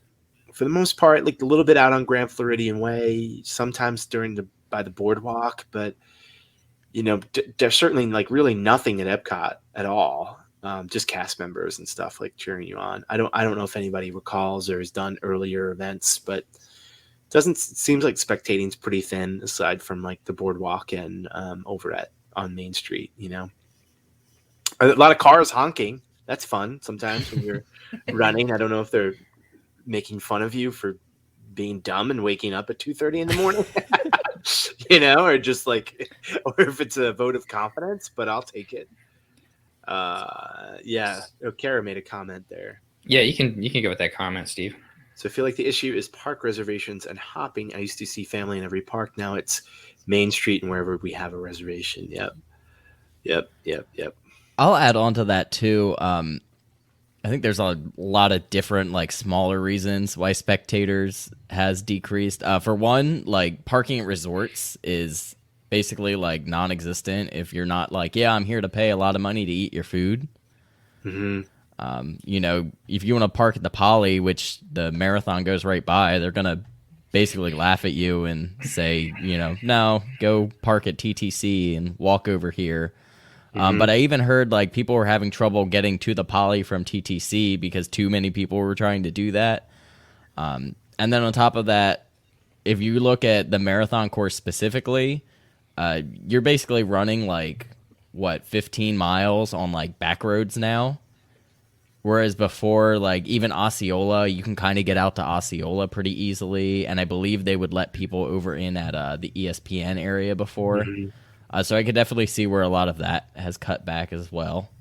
for the most part, like a little bit out on Grand Floridian Way, sometimes by the boardwalk, but you know, there's certainly like really nothing at Epcot at all. just cast members and stuff like cheering you on. I don't know if anybody recalls or has done earlier events, but seems like spectating's pretty thin aside from like the boardwalk and over on Main Street. A lot of cars honking. That's fun sometimes when you're running. I don't know if they're making fun of you for being dumb and waking up at 2:30 in the morning, or just like, or if it's a vote of confidence, but I'll take it. Kara made a comment there. Yeah, you can go with that comment, Steve. So I feel like the issue is park reservations and hopping. I used to see family in every park. Now it's Main Street and wherever we have a reservation. Yep. I'll add on to that too. I think there's a lot of different like smaller reasons why spectators has decreased. For one, like parking at resorts is basically like non-existent if you're not like, yeah, I'm here to pay a lot of money to eat your food. Mm-hmm. If you want to park at the Poly, which the marathon goes right by, they're going to basically laugh at you and say, no, go park at TTC and walk over here. But I even heard like people were having trouble getting to the Poly from TTC because too many people were trying to do that. And then on top of that, if you look at the marathon course specifically, you're basically running like 15 miles on like back roads now. Whereas before, like even Osceola, you can kind of get out to Osceola pretty easily. And I believe they would let people over in at the ESPN area before. Mm-hmm. So I could definitely see where a lot of that has cut back as well.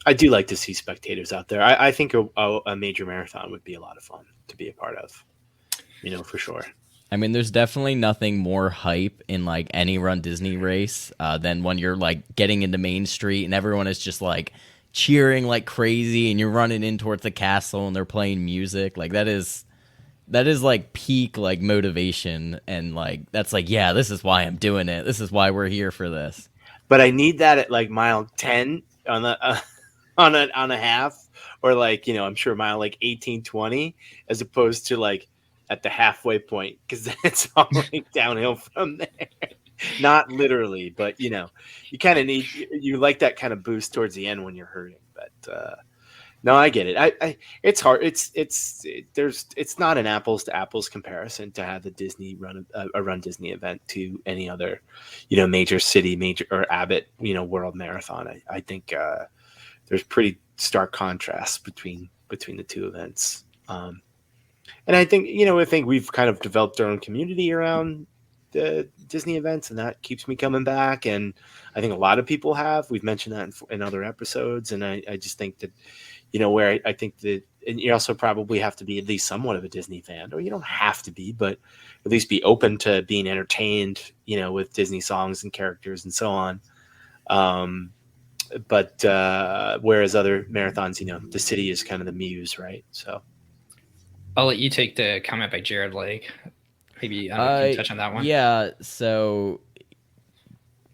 I do like to see spectators out there. I think a major marathon would be a lot of fun to be a part of, for sure. I mean, there's definitely nothing more hype in like any Run Disney race than when you're like getting into Main Street and everyone is just like cheering like crazy and you're running in towards the castle and they're playing music. Like that is like peak like motivation and like that's like, yeah, this is why I'm doing it. This is why we're here for this. But I need that at like mile 10 on the on a half, or like I'm sure mile like 18, 20, as opposed to like at the halfway point, because then it's all like downhill from there. Not literally, but you kind of you like that kind of boost towards the end when you're hurting. But no, I get it. It's hard. It's not an apples to apples comparison to have the Disney Run Disney event to any other, major city, or Abbott, World Marathon. I think there's pretty stark contrast between the two events. And I think we've kind of developed our own community around the Disney events, and that keeps me coming back. And I think a lot of people have. We've mentioned that in other episodes, and I just think that. Where I think that, and you also probably have to be at least somewhat of a Disney fan, or you don't have to be, but at least be open to being entertained, with Disney songs and characters and so on. But whereas other marathons, the city is kind of the muse, right? So I'll let you take the comment by Jared Lake. Maybe can you touch on that one? Yeah, so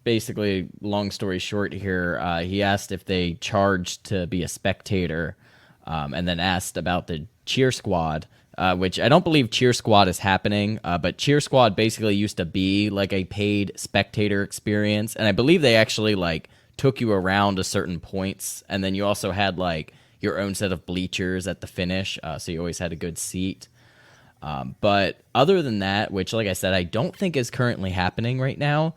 basically, long story short here, he asked if they charged to be a spectator, and then asked about the cheer squad, which I don't believe cheer squad is happening, but cheer squad basically used to be like a paid spectator experience, and I believe they actually like took you around to certain points, and then you also had like your own set of bleachers at the finish, so you always had a good seat. But other than that, which like I said, I don't think is currently happening right now,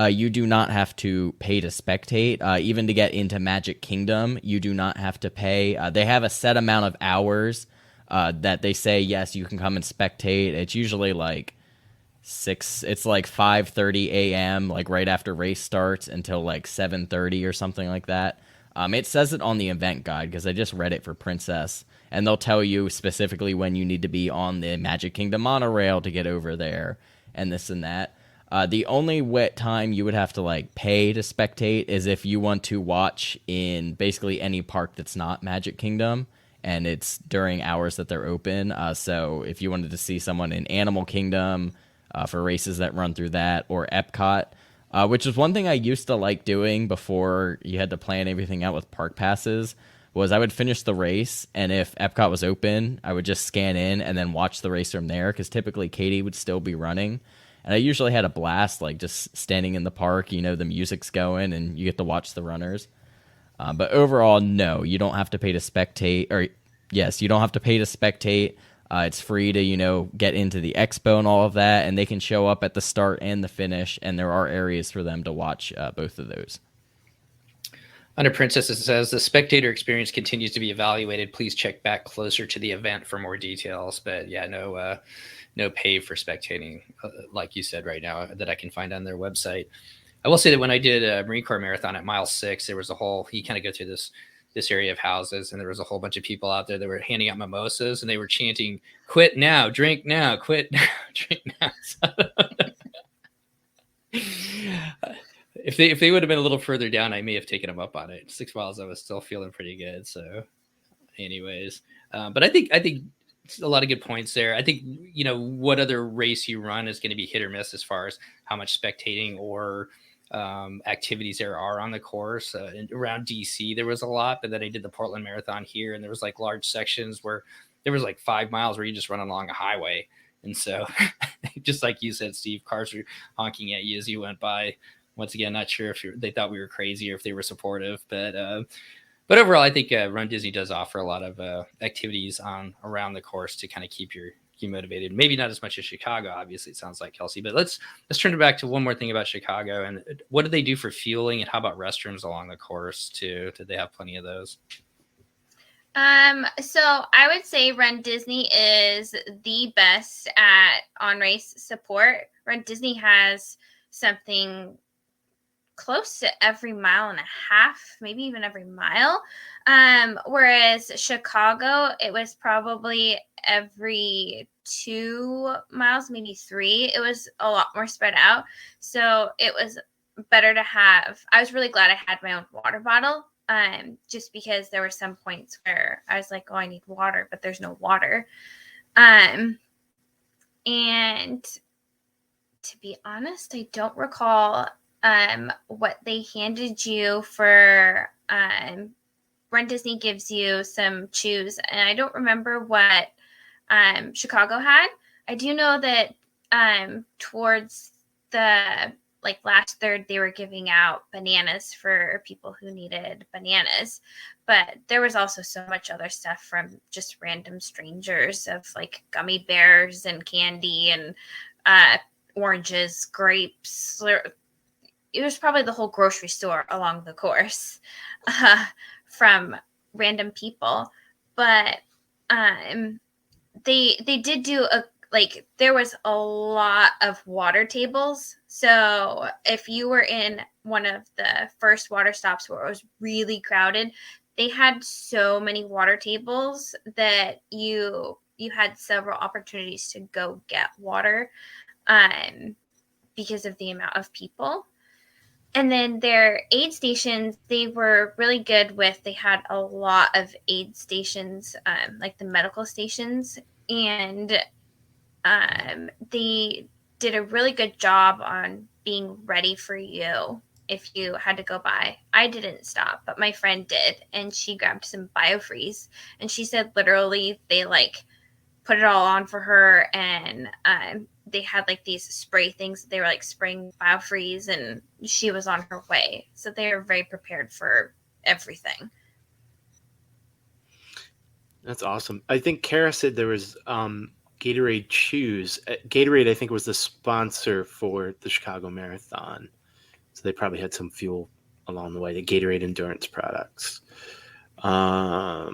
you do not have to pay to spectate. Even to get into Magic Kingdom, you do not have to pay. They have a set amount of hours that they say, yes, you can come and spectate. It's usually like 5:30 a.m., like right after race starts, until like 7:30 or something like that. It says it on the event guide because I just read it for Princess, and they'll tell you specifically when you need to be on the Magic Kingdom monorail to get over there, and this and that. The only time you would have to like pay to spectate is if you want to watch in basically any park that's not Magic Kingdom, and it's during hours that they're open. So if you wanted to see someone in Animal Kingdom for races that run through that, or Epcot, which is one thing I used to like doing before you had to plan everything out with park passes, was I would finish the race, and if Epcot was open, I would just scan in and then watch the race from there, because typically Katie would still be running. And I usually had a blast, like just standing in the park, the music's going and you get to watch the runners. But overall, no, you don't have to pay to spectate. Or yes, you don't have to pay to spectate. It's free to get into the expo and all of that, and they can show up at the start and the finish, and there are areas for them to watch both of those. Under Princess, it says the spectator experience continues to be evaluated. Please check back closer to the event for more details. But yeah, no pay for spectating, like you said right now, that I can find on their website. I will say that when I did a Marine Corps marathon at mile 6, there was you kind of go through this area of houses, and there was a whole bunch of people out there that were handing out mimosas, and they were chanting, "Quit now, drink now, quit now, drink now." If they would have been a little further down, I may have taken them up on it. 6 miles, I was still feeling pretty good. So, anyways, but I think a lot of good points there. I think what other race you run is going to be hit or miss as far as how much spectating or activities there are on the course. Around DC, there was a lot, but then I did the Portland Marathon here, and there was like large sections where there was like 5 miles where you just run along a highway, and so just like you said, Steve, cars were honking at you as you went by. Once again, not sure if they thought we were crazy or if they were supportive, but overall, I think Run Disney does offer a lot of activities around the course to kind of keep you motivated. Maybe not as much as Chicago, obviously, it sounds like, Kelsey. But let's turn it back to one more thing about Chicago. And what do they do for fueling, and how about restrooms along the course too? Did they have plenty of those? So I would say Run Disney is the best at on-race support. Run Disney has something close to every mile and a half, maybe even every mile. Whereas Chicago, it was probably every 2 miles, maybe 3. It was a lot more spread out. So it was better to have. I was really glad I had my own water bottle. Just because there were some points where I was like, oh, I need water, but there's no water. And to be honest, I don't recall what they handed you for. Run Disney gives you some chews, and I don't remember what Chicago had. I do know that towards the last third, they were giving out bananas for people who needed bananas, but there was also so much other stuff from just random strangers of gummy bears and candy and oranges, grapes. It was probably the whole grocery store along the course from random people. But they did do there was a lot of water tables. So if you were in one of the first water stops where it was really crowded, they had so many water tables that you had several opportunities to go get water because of the amount of people. And then their aid stations, they were really good with, they had a lot of aid stations, like the medical stations. And they did a really good job on being ready for you if you had to go by. I didn't stop, but my friend did, and she grabbed some BioFreeze, and she said literally they put it all on for her, and they had these spray things. They were spraying BioFreeze, and she was on her way. So they are very prepared for everything. That's awesome. I think Kara said there was Gatorade Chews. Gatorade, I think, was the sponsor for the Chicago Marathon. So they probably had some fuel along the way, the Gatorade endurance products. That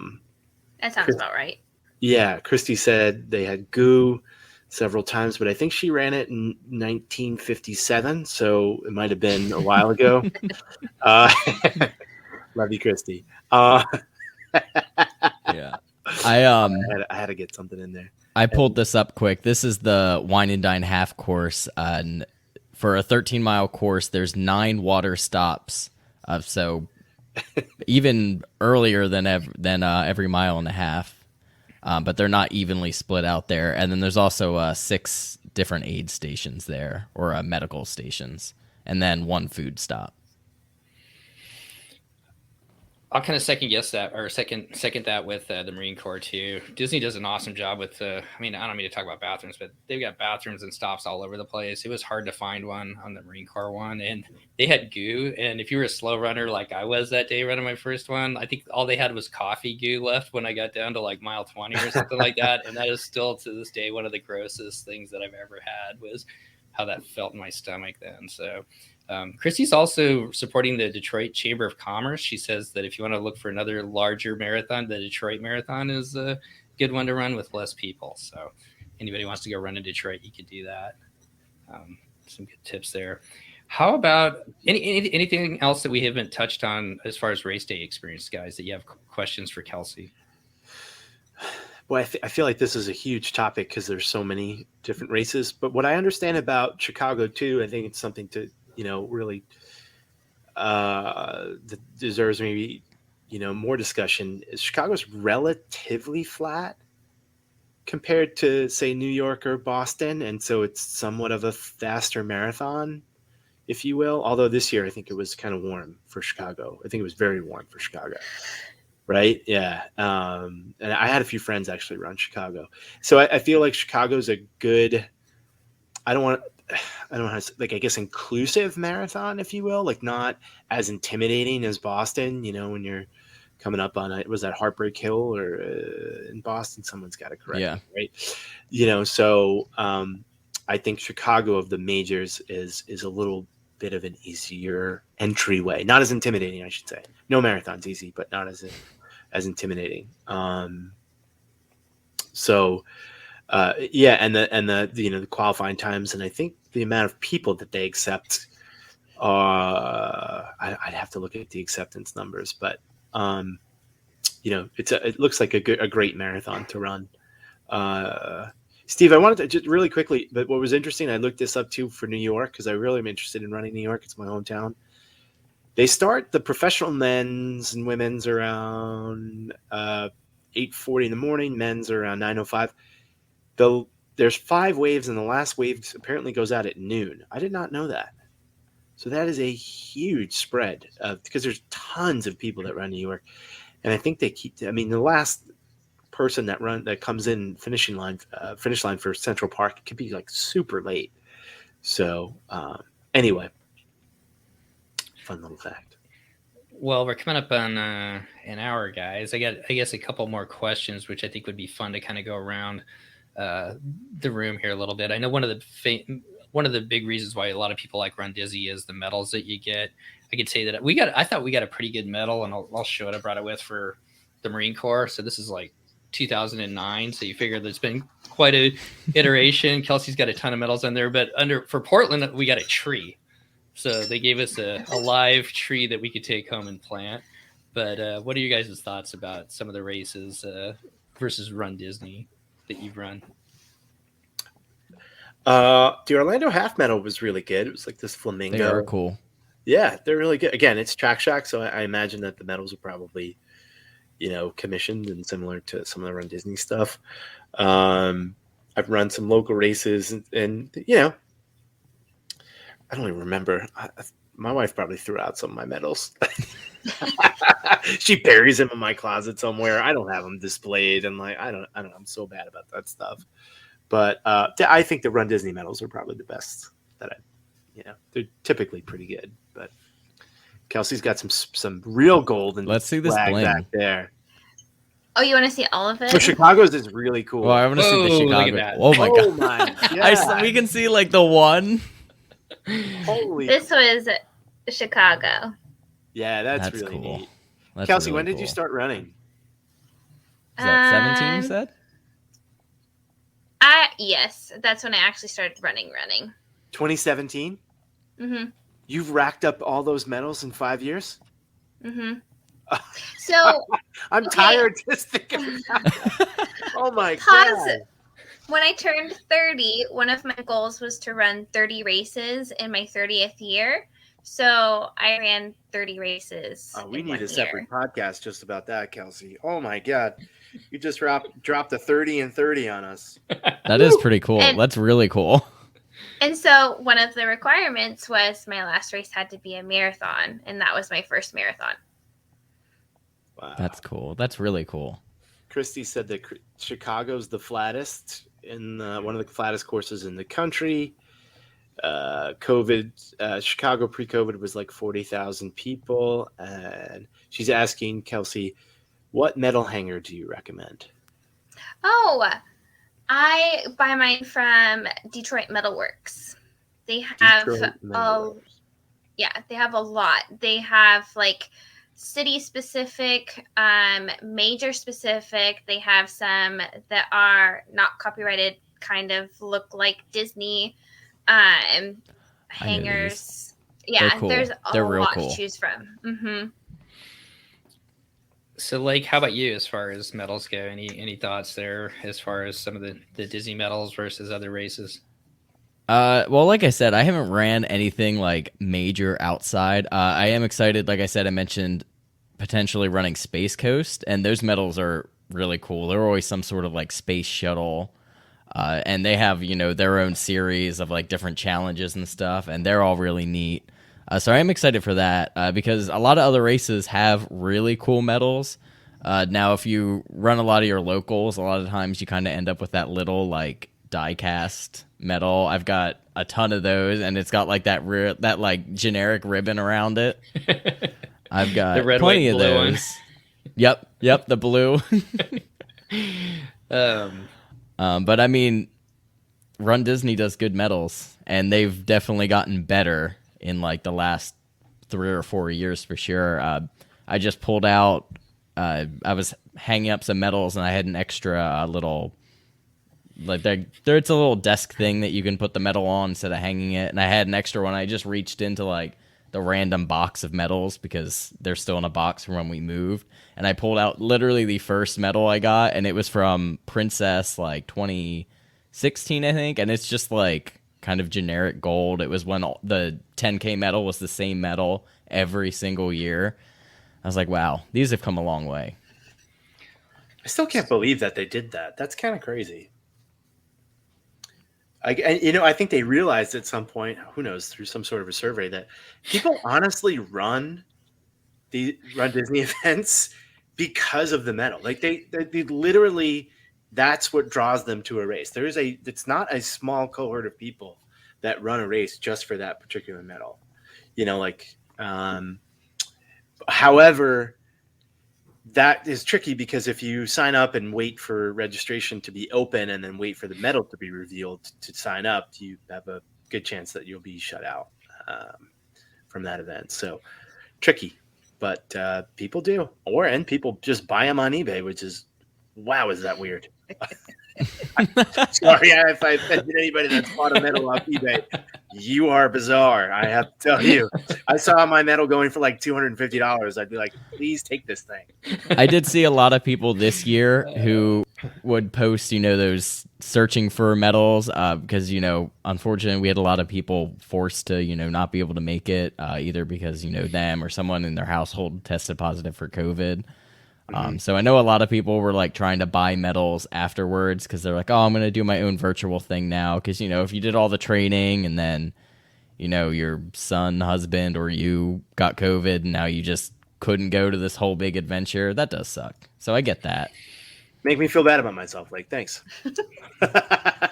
sounds about right. Yeah, Christy said they had goo several times, but I think she ran it in 1957, so it might have been a while ago. Love you, Christy. Yeah. I had to get something in there. I pulled this up quick. This is the Wine and Dine half course. For a 13-mile course, there's 9 water stops. So even earlier than every mile and a half. But they're not evenly split out there. And then there's also 6 different aid stations there, or medical stations, and then 1 food stop. I'll kind of second guess that, or second that with the Marine Corps too. Disney does an awesome job with I mean, I don't mean to talk about bathrooms, but they've got bathrooms and stops all over the place. It was hard to find one on the Marine Corps one, and they had goo. And if you were a slow runner like I was that day running my first one, I think all they had was coffee goo left when I got down to like mile 20 or something like that. And that is still to this day one of the grossest things that I've ever had, was how that felt in my stomach then. So Christy's also supporting the Detroit Chamber of Commerce. She says that if you want to look for another larger marathon, the Detroit Marathon is a good one to run with less people. So anybody wants to go run in Detroit, you could do that. Some good tips there. How about anything else that we haven't touched on as far as race day experience, guys, that you have questions for Kelsey? Well, I feel like this is a huge topic because there's so many different races. But what I understand about Chicago too, I think it's something to, really that deserves maybe, more discussion, is Chicago's relatively flat compared to, say, New York or Boston. And so it's somewhat of a faster marathon, if you will. Although this year, I think it was kind of warm for Chicago. I think it was very warm for Chicago. Right. Yeah. And I had a few friends actually run Chicago. So I feel like Chicago's a good, I don't know how to say, like, I guess, inclusive marathon, if you will, like not as intimidating as Boston, when you're coming up on was that Heartbreak Hill or in Boston, someone's got to correct me, right? So I think Chicago of the majors is a little bit of an easier entryway, not as intimidating, I should say. No marathon's easy, but not as intimidating. And the qualifying times, and I think the amount of people that they accept, I'd have to look at the acceptance numbers, but it looks like a great marathon to run. Steve, I wanted to just really quickly, but what was interesting, I looked this up too for New York, because I really am interested in running New York. It's my hometown. They start the professional men's and women's around 8:40 in the morning. Men's are around 9:05. There's 5 waves, and the last wave apparently goes out at noon. I did not know that. So that is a huge spread because there's tons of people that run New York, and I think they the last person that comes in finish line for Central Park, it could be like super late. So anyway, fun little fact. Well, we're coming up on an hour, guys. I guess a couple more questions, which I think would be fun to kind of go around the room here a little bit. I know one of the big reasons why a lot of people like Run Dizzy is the medals that you get. I could say that I thought we got a pretty good medal, and I'll show it. I brought it with for the Marine Corps. So this is like 2009. So you figure there's been quite a iteration. Kelsey's got a ton of medals on there, but for Portland, we got a tree. So they gave us a live tree that we could take home and plant. But what are you guys' thoughts about some of the races versus Run Disney that you've run? The Orlando half medal was really good. It was like this flamingo. They are cool. Yeah, they're really good. Again, it's Track Shack, so I imagine that the medals are probably, commissioned and similar to some of the Run Disney stuff. I've run some local races, and I don't even remember. My wife probably threw out some of my medals. She buries them in my closet somewhere. I don't have them displayed, and I don't know. I'm so bad about that stuff. But I think the Run Disney medals are probably the best that they're typically pretty good. But Kelsey's got some real gold and let's see this bling back there. Oh, you want to see all of it? So Chicago's is really cool. Well, I want to see the Chicago. Oh my god! My we can see like the one. Holy! This was Chicago. Yeah, that's really cool. neat. That's Kelsey, really when did cool. you start running? Is that 17? You said? Yes, that's when I actually started running. 2017. Mm-hmm. You've racked up all those medals in 5 years. Mm-hmm. So I'm tired just thinking about that. Oh my God. God. When I turned 30, one of my goals was to run 30 races in my 30th year. So I ran 30 races. We need a separate podcast just about that, Kelsey. Oh my God. You just dropped a 30 and 30 on us. That is pretty cool. That's really cool. And so one of the requirements was my last race had to be a marathon, and that was my first marathon. Wow. That's cool. That's really cool. Christy said that Chicago's the flattest in one of the flattest courses in the country. Chicago pre-COVID was like 40,000 people, and she's asking Kelsey, what metal hanger do you recommend? Oh, I buy mine from Detroit Metalworks. They have they have a lot. They have like city specific, major specific. They have some that are not copyrighted, kind of look like Disney hangers. Yeah, cool. there's They're a real lot cool. to choose from. So, like, how about you as far as medals go? Any thoughts there as far as some of the Disney medals versus other races? Well, like I said, I haven't ran anything like major outside. I am excited. Like I said, I mentioned potentially running Space Coast, and those medals are really cool. They're always some sort of like space shuttle, and they have their own series of like different challenges and stuff, and they're all really neat. So I am excited for that because a lot of other races have really cool medals. Now, if you run a lot of your locals, a lot of times you kind of end up with that little like die-cast medal. I've got a ton of those, and it's got like that like generic ribbon around it. I've got the red, plenty white, of blue those. One. Yep, the blue. But I mean, Run Disney does good medals, and they've definitely gotten better in like the last 3 or 4 years for sure. I just pulled out. I was hanging up some medals, and I had an extra little. Like it's a little desk thing that you can put the medal on instead of hanging it. And I had an extra one. I just reached into like the random box of medals because they're still in a box from when we moved. And I pulled out literally the first medal I got, and it was from Princess like 2016, I think. And it's just like kind of generic gold. It was when the 10K medal was the same medal every single year. I was like, wow, these have come a long way. I still can't believe that they did that. That's kind of crazy. I think they realized at some point, who knows, through some sort of a survey, that people honestly run Disney events because of the medal. Like they literally, that's what draws them to a race. It's not a small cohort of people that run a race just for that particular medal. However, that is tricky because if you sign up and wait for registration to be open and then wait for the medal to be revealed to sign up, you have a good chance that you'll be shut out from that event. So tricky, but people do, and people just buy them on eBay, which is, wow, is that weird? Sorry if I offended anybody that's bought a medal off eBay. You are bizarre, I have to tell you. I saw my medal going for like $250. I'd be like, please take this thing. I did see a lot of people this year who would post, those searching for medals because, unfortunately we had a lot of people forced to, not be able to make it either because, them or someone in their household tested positive for COVID. So I know a lot of people were like trying to buy medals afterwards because they're like, oh, I'm going to do my own virtual thing now. Because, if you did all the training and then, your son, husband, or you got COVID and now you just couldn't go to this whole big adventure, that does suck. So I get that. Make me feel bad about myself. Like, thanks.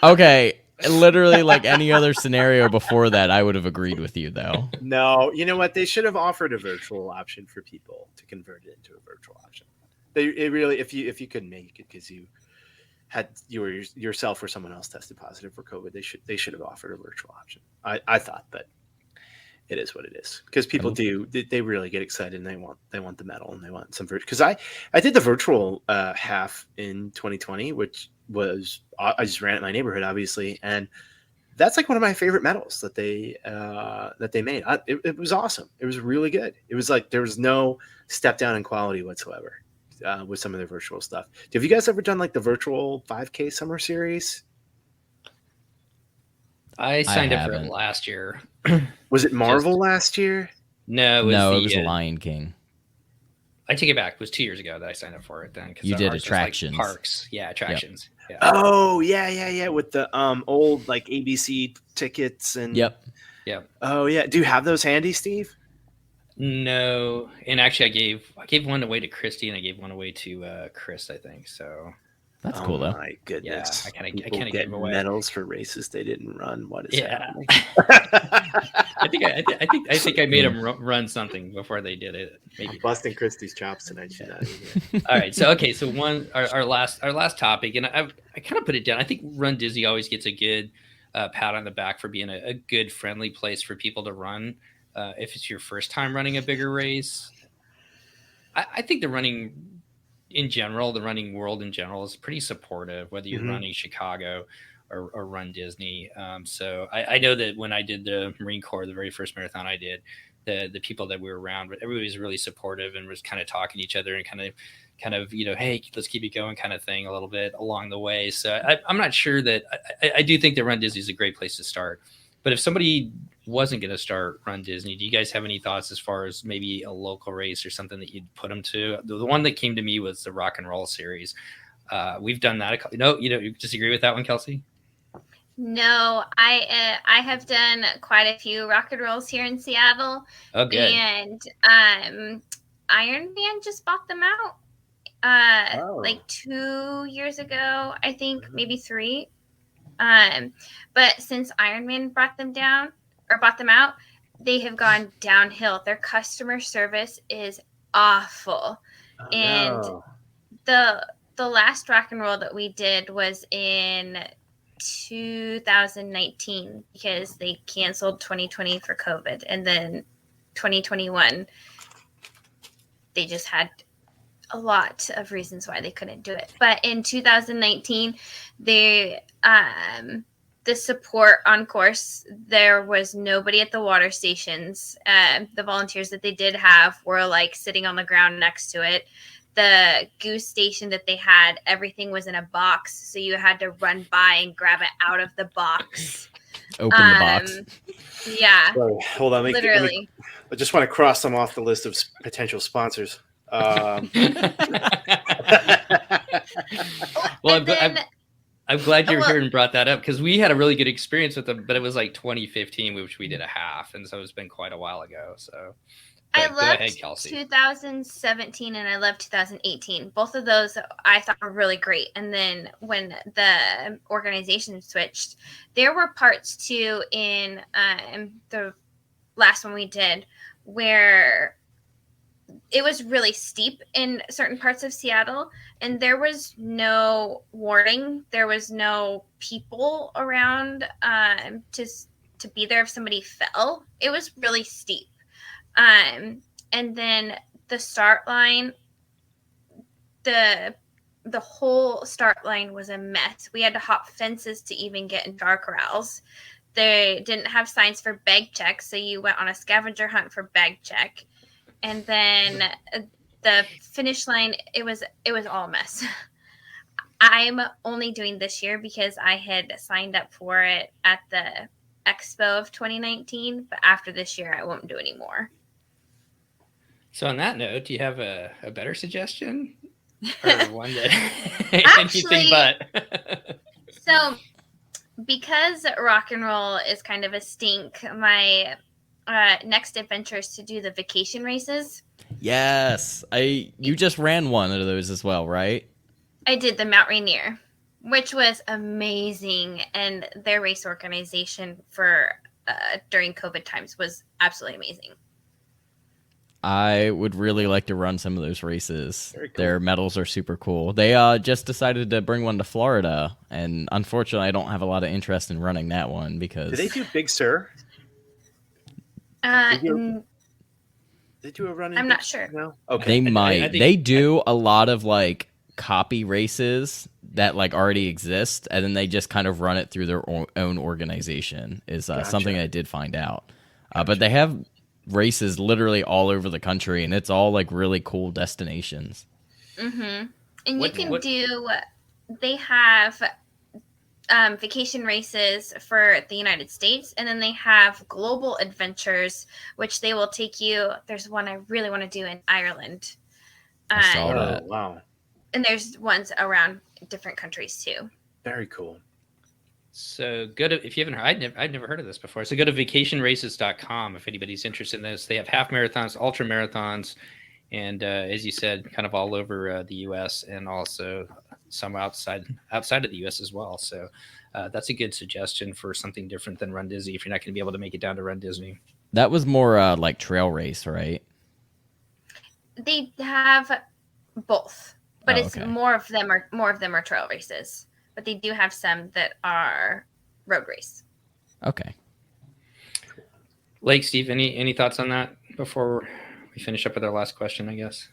Okay. Literally like any other scenario before that, I would have agreed with you though. No, you know what? They should have offered a virtual option for people to convert it into a virtual option. It really, if you couldn't make it because you were yourself or someone else tested positive for COVID, they should have offered a virtual option. I thought, but it is what it is because people they really get excited and they want the medal and they want some virtual. Because I did the virtual half in 2020, which was I just ran it in my neighborhood, obviously, and that's like one of my favorite medals that they made. It was awesome. It was really good. It was like there was no step down in quality whatsoever. With some of their virtual stuff. Have you guys ever done like the virtual 5K summer series? I signed up for it last year. Was it Marvel last year? No, it was Lion King. I take it back. It was 2 years ago that I signed up for it then. You did attractions. Like parks. Yeah, attractions. Yep. Yeah. Oh, yeah. With the old like ABC tickets and Yep. Yeah. Oh yeah. Do you have those handy, Steve? No, and actually, I gave one away to Christy, and I gave one away to Chris, I think. So That's Oh cool though. my goodness! I kinda People gave get away. medals for races they didn't run. What is Yeah. happening? I think I made them run something before they did it. Maybe. I'm busting Christie's chops tonight. She's not even here. All right. So okay. So our last topic, and I kind of put it down. I think Run Disney always gets a good pat on the back for being a good, friendly place for people to run. If it's your first time running a bigger race, I think the running in general, the running world in general, is pretty supportive. Whether you're running Chicago or Run Disney. So I know that when I did the Marine Corps, the very first marathon I did, the people that we were around, but everybody was really supportive and was kind of talking to each other and kind of, hey, let's keep it going kind of thing a little bit along the way. So I'm not sure that I do think that Run Disney is a great place to start. But if somebody wasn't going to start Run Disney, do you guys have any thoughts as far as maybe a local race or something that you'd put them to? The one that came to me was the Rock and Roll Series. We've done that. No, you disagree with that one, Kelsey? No, I have done quite a few rock and rolls here in Seattle. Oh, good. And Iron Man just bought them out like 2 years ago, I think, maybe 3. But since Iron Man brought them out, they have gone downhill. Their customer service is awful. The last rock and roll that we did was in 2019 because they canceled 2020 for COVID, and then 2021 they just had a lot of reasons why they couldn't do it. But in 2019, they the support on course, there was nobody at the water stations. The volunteers that they did have were like sitting on the ground next to it. The goose station that they had, everything was in a box, so you had to run by and grab it out of the box. Open the box. Yeah. Sorry, hold on. Literally. I just want to cross them off the list of potential sponsors. Well, I'm glad you're here and brought that up, because we had a really good experience with them, but it was like 2015, which we did a half, and so it's been quite a while ago. So I loved 2017 and I loved 2018. Both of those I thought were really great. And then when the organization switched, there were parts too in the last one we did where it was really steep in certain parts of Seattle, and there was no warning. There was no people around to be there if somebody fell. It was really steep. And then the start line, the whole start line was a mess. We had to hop fences to even get into our corrals. They didn't have signs for bag check, so you went on a scavenger hunt for bag check. And then the finish line, it was all a mess. I'm only doing this year because I had signed up for it at the Expo of 2019, but after this year, I won't do any more. So on that note, do you have a better suggestion? Or one that Actually, anything but? So because rock and roll is kind of a stink, my next adventure is to do the vacation races. Yes. You just ran one of those as well, right? I did the Mount Rainier, which was amazing, and their race organization for during COVID times was absolutely amazing. I would really like to run some of those races. Very cool. Their medals are super cool. They just decided to bring one to Florida, and unfortunately, I don't have a lot of interest in running that one because. Do they do Big Sur? They do a run. I'm not sure. No? Okay. They might. They do a lot of like copy races that like already exist, and then they just kind of run it through their own organization. Is something I did find out. But they have races literally all over the country, and it's all like really cool destinations. Mm-hmm. And you can do. They have vacation races for the United States, and then they have global adventures, which they will take you. There's one I really want to do in Ireland. I saw that. Wow. And there's ones around different countries too. Very cool. So go to, if you haven't heard, I'd never heard of this before. So go to vacationraces.com if anybody's interested in this. They have half marathons, ultra marathons, and as you said, kind of all over the U.S. and also some outside of the U.S. as well. So that's a good suggestion for something different than Run Disney if you're not going to be able to make it down to Run Disney. That was more like trail race, right? They have both, but Oh, it's okay. more of them are trail races. But they do have some that are road race. Okay. Lake, Steve, any thoughts on that before we finish up with our last question, I guess?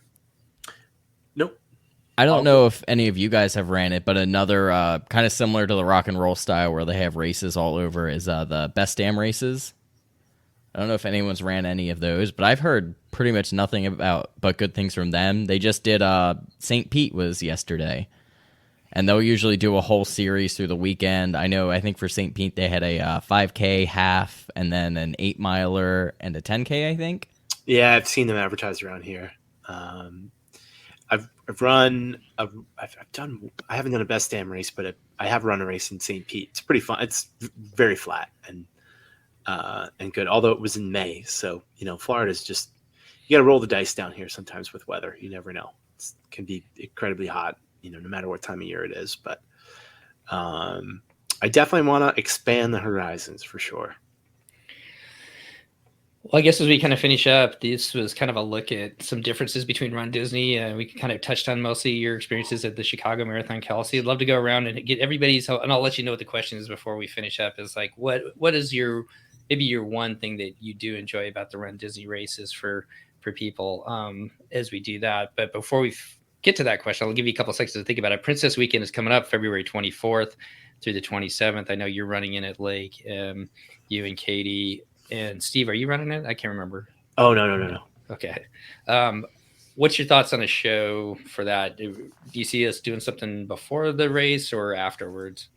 Nope. I don't know if any of you guys have ran it, but another kind of similar to the rock and roll style where they have races all over is the Best Damn races. I don't know if anyone's ran any of those, but I've heard pretty much nothing but good things from them. They just did St. Pete was yesterday, and they'll usually do a whole series through the weekend. I think for St. Pete they had a 5K half and then an 8-miler and a 10K, I think. Yeah, I've seen them advertised around here. I've run. I haven't done a Best Damn race, but I have run a race in St. Pete. It's pretty fun. It's very flat and good. Although it was in May, so Florida's just, you got to roll the dice down here sometimes with weather. You never know. It can be incredibly hot, no matter what time of year it is. But I definitely want to expand the horizons for sure. Well, I guess as we kind of finish up, this was kind of a look at some differences between Run Disney. We kind of touched on mostly your experiences at the Chicago Marathon, Kelsey. I'd love to go around and get everybody's, and I'll let you know what the question is before we finish up, is like, what is your one thing that you do enjoy about the Run Disney races for people as we do that. But before we get to that question, I'll give you a couple of seconds to think about it. Princess Weekend is coming up February 24th through the 27th. I know you're running in at Lake, you and Katie. And Steve, are you running it? I can't remember. Oh, no. Okay. What's your thoughts on a show for that? Do you see us doing something before the race or afterwards?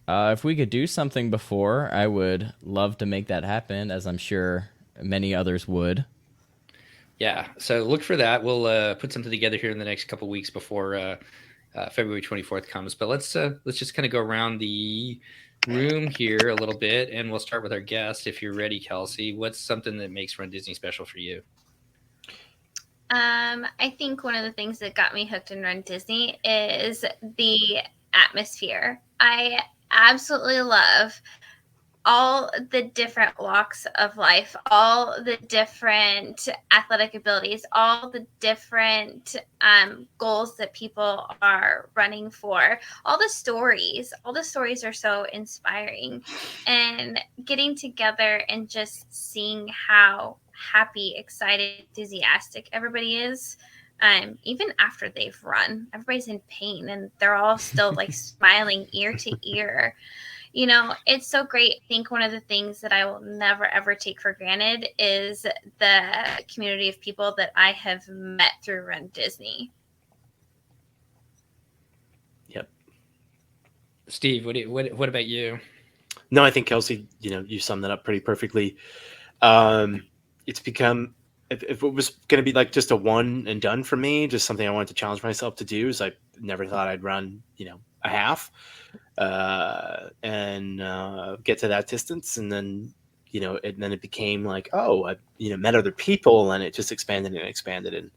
If we could do something before, I would love to make that happen, as I'm sure many others would. Yeah. So look for that. We'll put something together here in the next couple of weeks before February 24th comes. But let's just kind of go around the room here a little bit, and we'll start with our guest. If you're ready, Kelsey, what's something that makes Run Disney special for you? I think one of the things that got me hooked in Run Disney is the atmosphere. I absolutely love all the different walks of life, all the different athletic abilities, all the different goals that people are running for, all the stories are so inspiring. And getting together and just seeing how happy, excited, enthusiastic everybody is, even after they've run, everybody's in pain and they're all still like smiling ear to ear. It's so great. I think one of the things that I will never, ever take for granted is the community of people that I have met through Run Disney. Yep. Steve, what about you? No, I think Kelsey, you summed that up pretty perfectly. It's become, if it was going to be like just a one and done for me, just something I wanted to challenge myself to do, is I never thought I'd run, a half. And get to that distance, and then it became like, I met other people, and it just expanded, and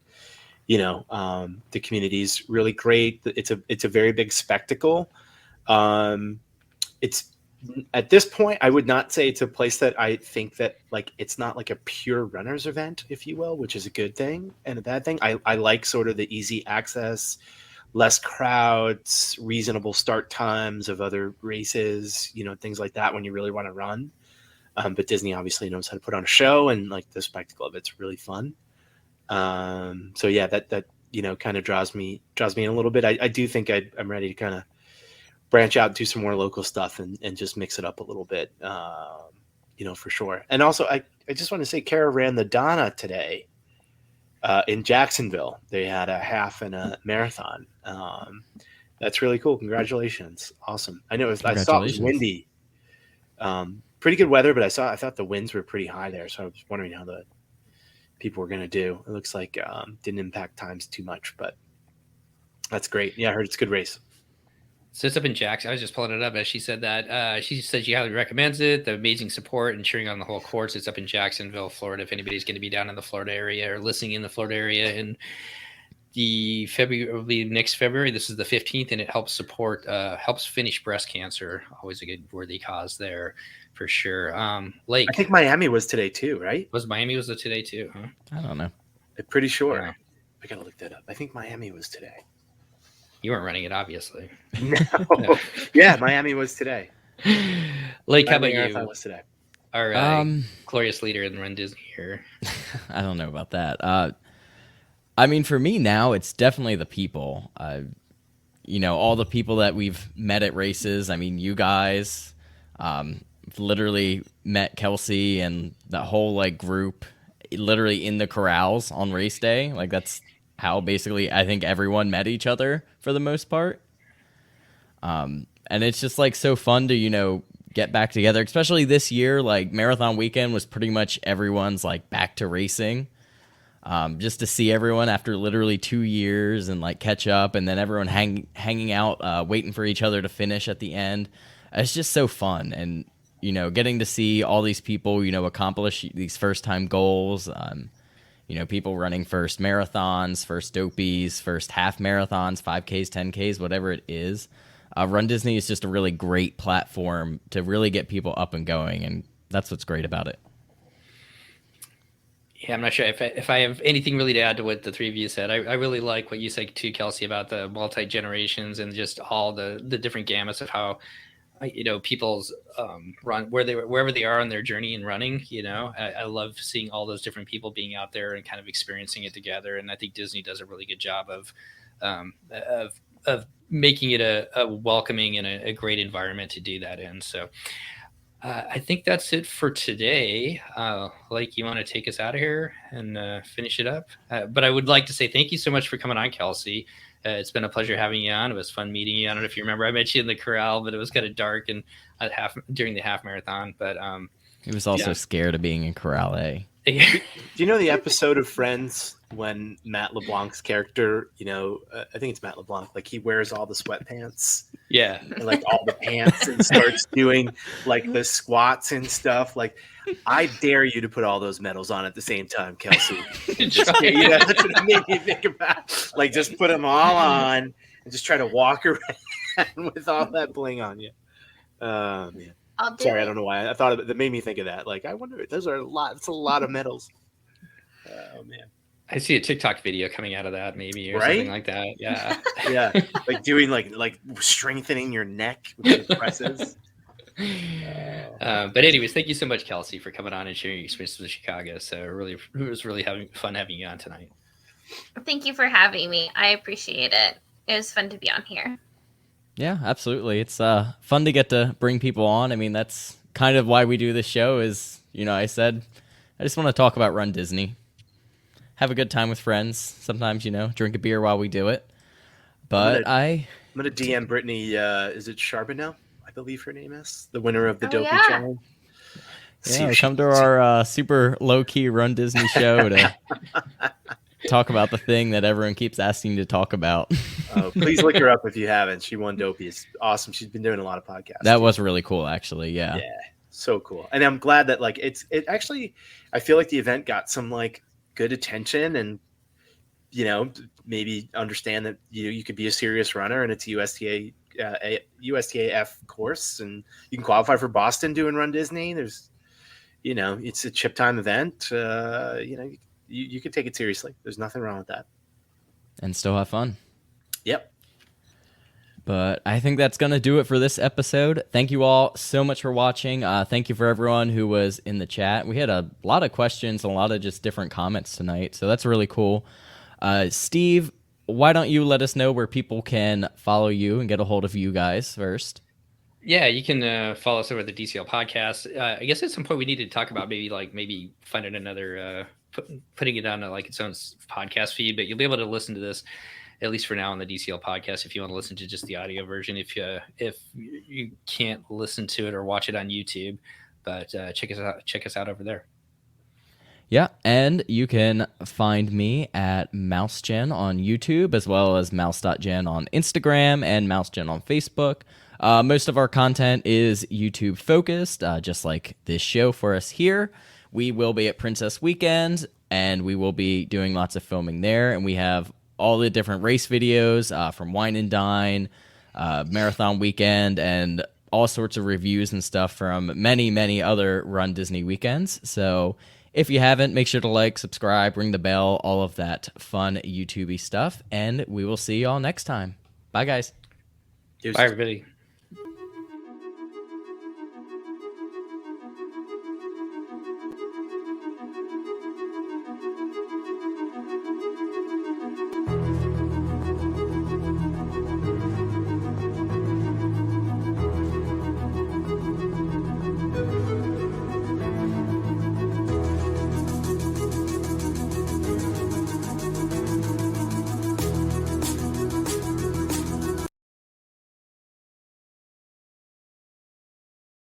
the community's really great. It's a very big spectacle. It's, at this point, I would not say it's a place that I think that, like, it's not like a pure runners event, if you will, which is a good thing and a bad thing. I like sort of the easy access, less crowds, reasonable start times of other races, things like that when you really want to run. But Disney obviously knows how to put on a show, and like the spectacle of it's really fun. So yeah, that kind of draws me in a little bit. I do think I'm ready to kind of branch out and do some more local stuff and just mix it up a little bit, for sure. And also I just want to say, Kara ran the Donna today. In Jacksonville, they had a half and a marathon. That's really cool. Congratulations. Awesome. I know I saw it was windy. Pretty good weather, but I thought the winds were pretty high there. So I was wondering how the people were going to do. It looks like didn't impact times too much, but that's great. Yeah, I heard it's a good race. So it's up in Jackson. I was just pulling it up as she said that. She said she highly recommends it. The amazing support and cheering on the whole course. It's up in Jacksonville, Florida. If anybody's going to be down in the Florida area or listening in the Florida area, and the February will be next February. This is the 15th, and it helps support, helps finish breast cancer. Always a good worthy cause there for sure. Lake, I think Miami was today too, right? Miami was today too, huh? I don't know. I'm pretty sure. Yeah. I gotta look that up. I think Miami was today. You weren't running it, obviously. No. Yeah, Miami was today. Lake, how Miami about Marathon you? was today. Our glorious leader in Run Disney here. I don't know about that. I mean, for me now, it's definitely the people. All the people that we've met at races. I mean, you guys, literally met Kelsey and the whole like group, literally in the corrals on race day. Like that's how basically I think everyone met each other for the most part. And it's just like so fun to get back together, especially this year. Like marathon weekend was pretty much everyone's like back to racing. Just to see everyone after literally 2 years and like catch up, and then everyone hanging out, waiting for each other to finish at the end. It's just so fun. And, getting to see all these people, accomplish these first time goals. People running first marathons, first dopies, first half marathons, 5Ks, 10Ks, whatever it is. Run Disney is just a really great platform to really get people up and going. And that's what's great about it. Yeah, I'm not sure if I have anything really to add to what the three of you said. I really like what you said too, Kelsey, about the multi-generations and just all the different gamuts of how, people's run wherever they are on their journey in running. I love seeing all those different people being out there and kind of experiencing it together. And I think Disney does a really good job of making it a welcoming and a great environment to do that in. So I think that's it for today. Like, you want to take us out of here and finish it up? But I would like to say thank you so much for coming on, Kelsey. It's been a pleasure having you on. It was fun meeting you. I don't know if you remember, I met you in the corral, but it was kind of dark and during the half marathon. But he was also scared of being in Corral A. Do you know the episode of Friends when Matt LeBlanc's character, I think it's Matt LeBlanc, like he wears all the sweatpants, and like all the pants, and starts doing like the squats and stuff. Like, I dare you to put all those medals on at the same time, Kelsey. That's what it made me think about. Like, just put them all on and just try to walk around with all that bling on you. Man. Sorry, I don't know why I thought of it. That made me think of that. Like, I wonder, those are a lot. It's a lot of medals. Oh man, I see a TikTok video coming out of that, maybe, or something like that. Yeah, yeah, like doing like strengthening your neck with the presses. But anyways, thank you so much, Kelsey, for coming on and sharing your experiences with Chicago. So it was really having fun having you on tonight. Thank you for having me. I appreciate it. It was fun to be on here. Yeah, absolutely. It's fun to get to bring people on. I mean, that's kind of why we do this show is, I said, I just want to talk about Run Disney. Have a good time with friends. Sometimes, drink a beer while we do it. But I'm going to DM Brittany, is it Charbonneau? I believe her name is. The winner of the Dopey Challenge. Yeah, come to our super low-key Run Disney show to talk about the thing that everyone keeps asking to talk about. Please look her up if you haven't. She won Dopey. It's awesome. She's been doing a lot of podcasts. That was really cool, actually. Yeah. Yeah. So cool. And I'm glad that like it actually, I feel like the event got some like good attention and, maybe understand that you could be a serious runner and it's a USTAF course and you can qualify for Boston doing Run Disney. There's, it's a chip time event. You could take it seriously. There's nothing wrong with that. And still have fun. Yep. But I think that's going to do it for this episode. Thank you all so much for watching. Thank you for everyone who was in the chat. We had a lot of questions and a lot of just different comments tonight, so that's really cool. Steve, why don't you let us know where people can follow you and get a hold of you guys first? Yeah, you can follow us over at the DCL podcast. I guess at some point we need to talk about maybe finding another, putting it on like its own podcast feed, but you'll be able to listen to this at least for now on the DCL podcast if you want to listen to just the audio version. If you can't listen to it or watch it on YouTube, but check us out over there. Yeah, and you can find me at MouseGen on YouTube, as well as mouse.gen on Instagram and MouseGen on Facebook. Most of our content is YouTube focused, just like this show for us here. We will be at Princess Weekend, and we will be doing lots of filming there, and we have all the different race videos from Wine and Dine, Marathon Weekend, and all sorts of reviews and stuff from many, many other Run Disney weekends. So if you haven't, make sure to like, subscribe, ring the bell, all of that fun YouTube-y stuff, and we will see y'all next time. Bye, guys. Here's- Bye, everybody.